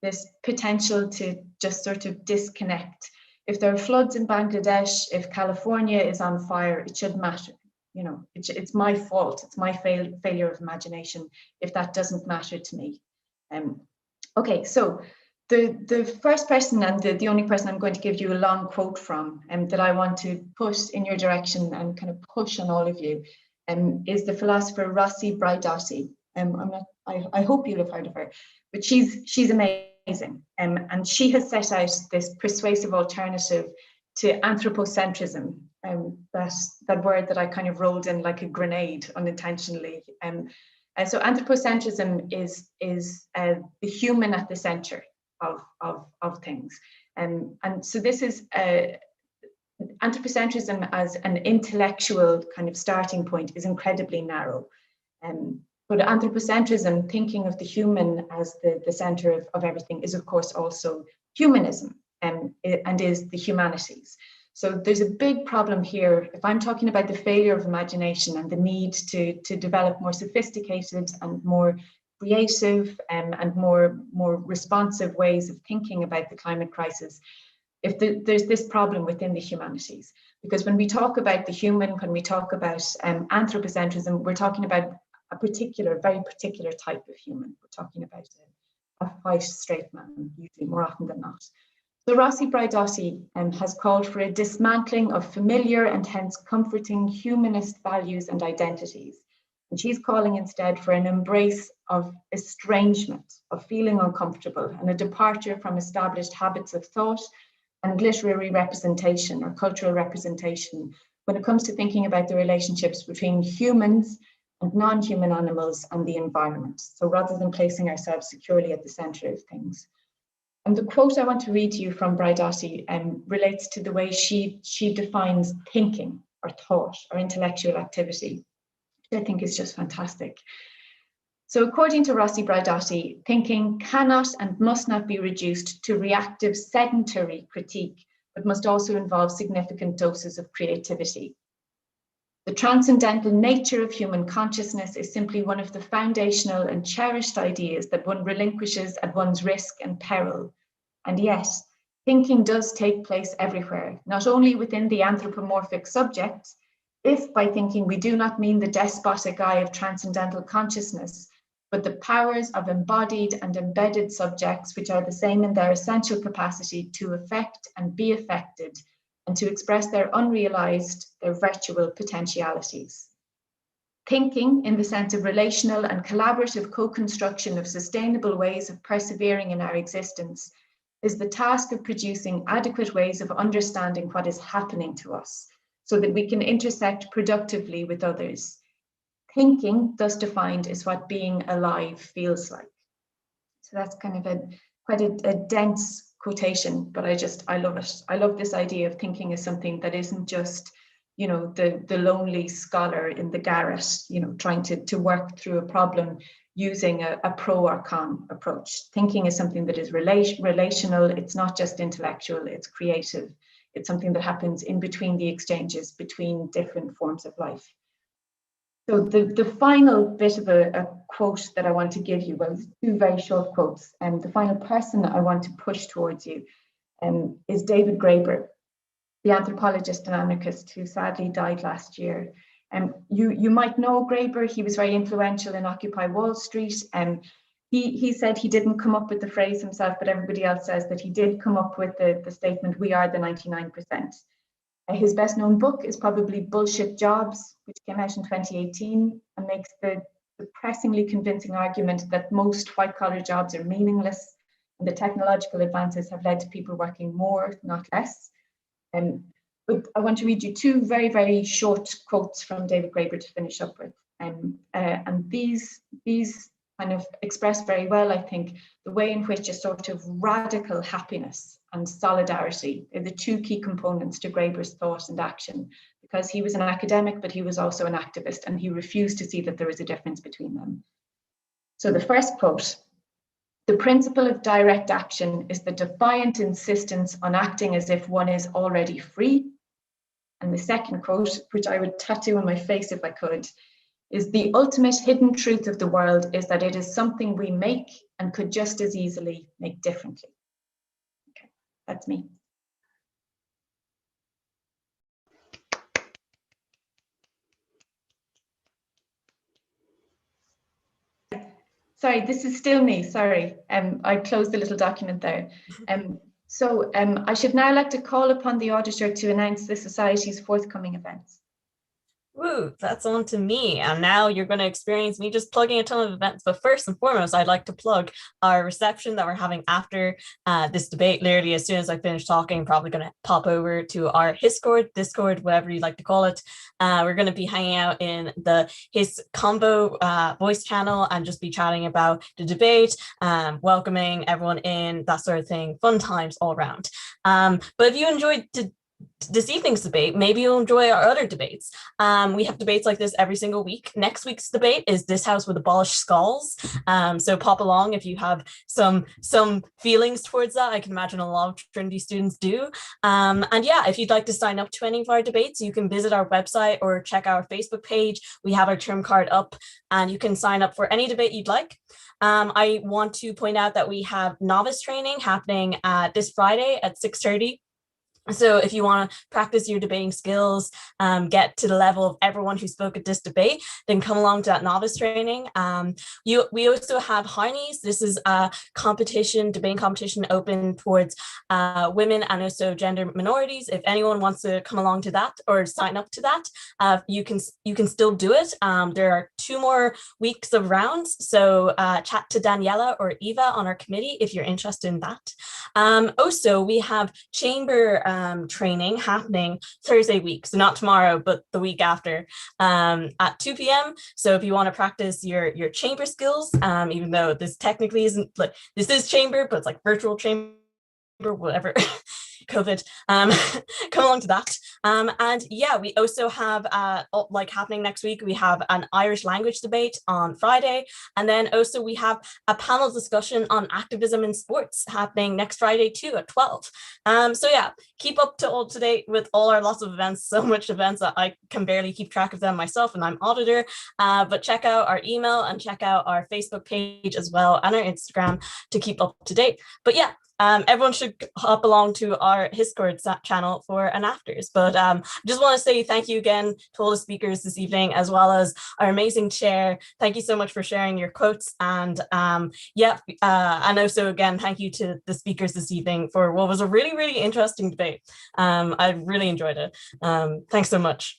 this potential to just sort of disconnect. If there are floods in Bangladesh, if California is on fire, it shouldn't matter. You know, it's my fault, it's my failure of imagination if that doesn't matter to me. Okay, so the first person and the only person I'm going to give you a long quote from that I want to put in your direction and kind of push on all of you is the philosopher Rossi Braidotti. I hope you'll have heard of her, but she's amazing. And she has set out this persuasive alternative to anthropocentrism, that word that I kind of rolled in like a grenade unintentionally. So anthropocentrism is the human at the center of things. And so this is anthropocentrism as an intellectual kind of starting point is incredibly narrow. But anthropocentrism, thinking of the human as the center of everything, is of course also humanism and is the humanities. So there's a big problem here. If I'm talking about the failure of imagination and the need to develop more sophisticated and more creative and more responsive ways of thinking about the climate crisis, there's this problem within the humanities. Because when we talk about the human, when we talk about anthropocentrism, we're talking about a very particular type of human. We're talking about a white straight man, usually more often than not. So Rossi Braidotti has called for a dismantling of familiar and hence comforting humanist values and identities. And she's calling instead for an embrace of estrangement, of feeling uncomfortable, and a departure from established habits of thought and literary representation or cultural representation when it comes to thinking about the relationships between humans and non-human animals and the environment. So rather than placing ourselves securely at the center of things. And the quote I want to read to you from Braidotti relates to the way she defines thinking or thought or intellectual activity, which I think is just fantastic. So according to Rossi Braidotti, thinking cannot and must not be reduced to reactive sedentary critique, but must also involve significant doses of creativity. The transcendental nature of human consciousness is simply one of the foundational and cherished ideas that one relinquishes at one's risk and peril. And yet, thinking does take place everywhere, not only within the anthropomorphic subject, if by thinking we do not mean the despotic eye of transcendental consciousness, but the powers of embodied and embedded subjects, which are the same in their essential capacity to affect and be affected, and to express their unrealized, their virtual potentialities. Thinking, in the sense of relational and collaborative co-construction of sustainable ways of persevering in our existence, is the task of producing adequate ways of understanding what is happening to us, so that we can intersect productively with others. Thinking, thus defined, is what being alive feels like. So that's kind of quite a dense quotation, but I love it. I love this idea of thinking as something that isn't just, you know, the lonely scholar in the garret, you know, trying to work through a problem using a pro or con approach. Thinking is something that is relational. It's not just intellectual, it's creative. It's something that happens in between the exchanges between different forms of life. So the final bit of a quote that I want to give you, well, two very short quotes, and the final person I want to push towards you is David Graeber, the anthropologist and anarchist who sadly died last year. You might know Graeber. He was very influential in Occupy Wall Street. He said he didn't come up with the phrase himself, but everybody else says that he did come up with the statement, "We are the 99%. His best known book is probably Bullshit Jobs, which came out in 2018 and makes the depressingly convincing argument that most white collar jobs are meaningless and the technological advances have led to people working more, not less. But I want to read you two very, very short quotes from David Graeber to finish up with. And these kind of express very well, I think, the way in which a sort of radical happiness and solidarity are the two key components to Graeber's thought and action, because he was an academic, but he was also an activist, and he refused to see that there was a difference between them. So the first quote: "The principle of direct action is the defiant insistence on acting as if one is already free." And the second quote, which I would tattoo on my face if I could, is "The ultimate hidden truth of the world is that it is something we make and could just as easily make differently." Okay, that's me. Sorry, this is still me, sorry. I closed the little document there. So I should now like to call upon the auditor to announce the Society's forthcoming events. Woo, that's on to me. And now you're going to experience me just plugging a ton of events. But first and foremost, I'd like to plug our reception that we're having after this debate. Literally, as soon as I finish talking, I'm probably going to pop over to our Discord, whatever you like to call it. We're going to be hanging out in the Hist Combo voice channel and just be chatting about the debate, welcoming everyone in, that sort of thing. Fun times all around. But if you enjoyed this evening's debate, maybe you'll enjoy our other debates. We have debates like this every single week. Next week's debate is "This House Would Abolish Skulls." So pop along if you have some feelings towards that. I can imagine a lot of Trinity students do. And yeah, if you'd like to sign up to any of our debates, you can visit our website or check our Facebook page. We have our term card up and you can sign up for any debate you'd like. I want to point out that we have novice training happening this Friday at 6:30. So if you want to practice your debating skills, get to the level of everyone who spoke at this debate, then come along to that novice training. We also have Harneys. This is a debating competition open towards women and also gender minorities. If anyone wants to come along to that or sign up to that, you can still do it. There are 2 more weeks of rounds. So chat to Daniela or Eva on our committee if you're interested in that. Also, we have chamber training happening Thursday week, so not tomorrow but the week after, at 2 p.m. So if you want to practice your chamber skills, even though this technically isn't, like, this is chamber, but it's like virtual chamber, whatever. COVID, come along to that. And yeah, we also have like happening next week, we have an Irish language debate on Friday, and then also we have a panel discussion on activism in sports happening next Friday too at 12. So yeah, keep up to date with all our lots of events, so much events that I can barely keep track of them myself, and I'm auditor. But check out our email and check out our Facebook page as well and our Instagram to keep up to date. But yeah, everyone should hop along to our Discord channel for an afters. But just want to say thank you again to all the speakers this evening, as well as our amazing chair. Thank you so much for sharing your quotes. And yeah, and also again, thank you to the speakers this evening for what was a really, really interesting debate. I really enjoyed it. Thanks so much.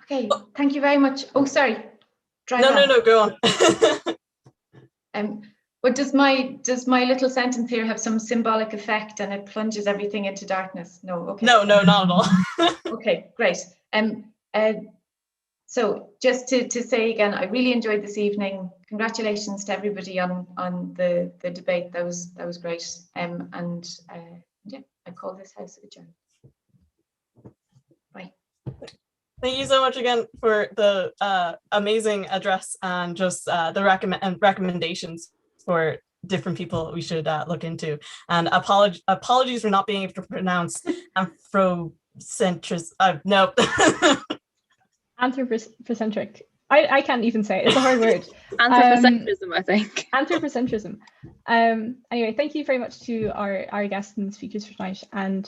Okay, thank you very much. Oh, sorry. No, go on. But does my little sentence here have some symbolic effect and it plunges everything into darkness? No, okay. No, not at all. Okay, great. So just to say again, I really enjoyed this evening. Congratulations to everybody on the debate. That was great. Yeah, I call this house adjourned. Bye. Thank you so much again for the amazing address and just the recommendations for different people we should look into. And apologies for not being able to pronounce anthropocentrism. No. Anthropocentric. I can't even say it. It's a hard word. Anthropocentrism, I think. Anthropocentrism. Anyway, thank you very much to our guests and speakers for tonight. And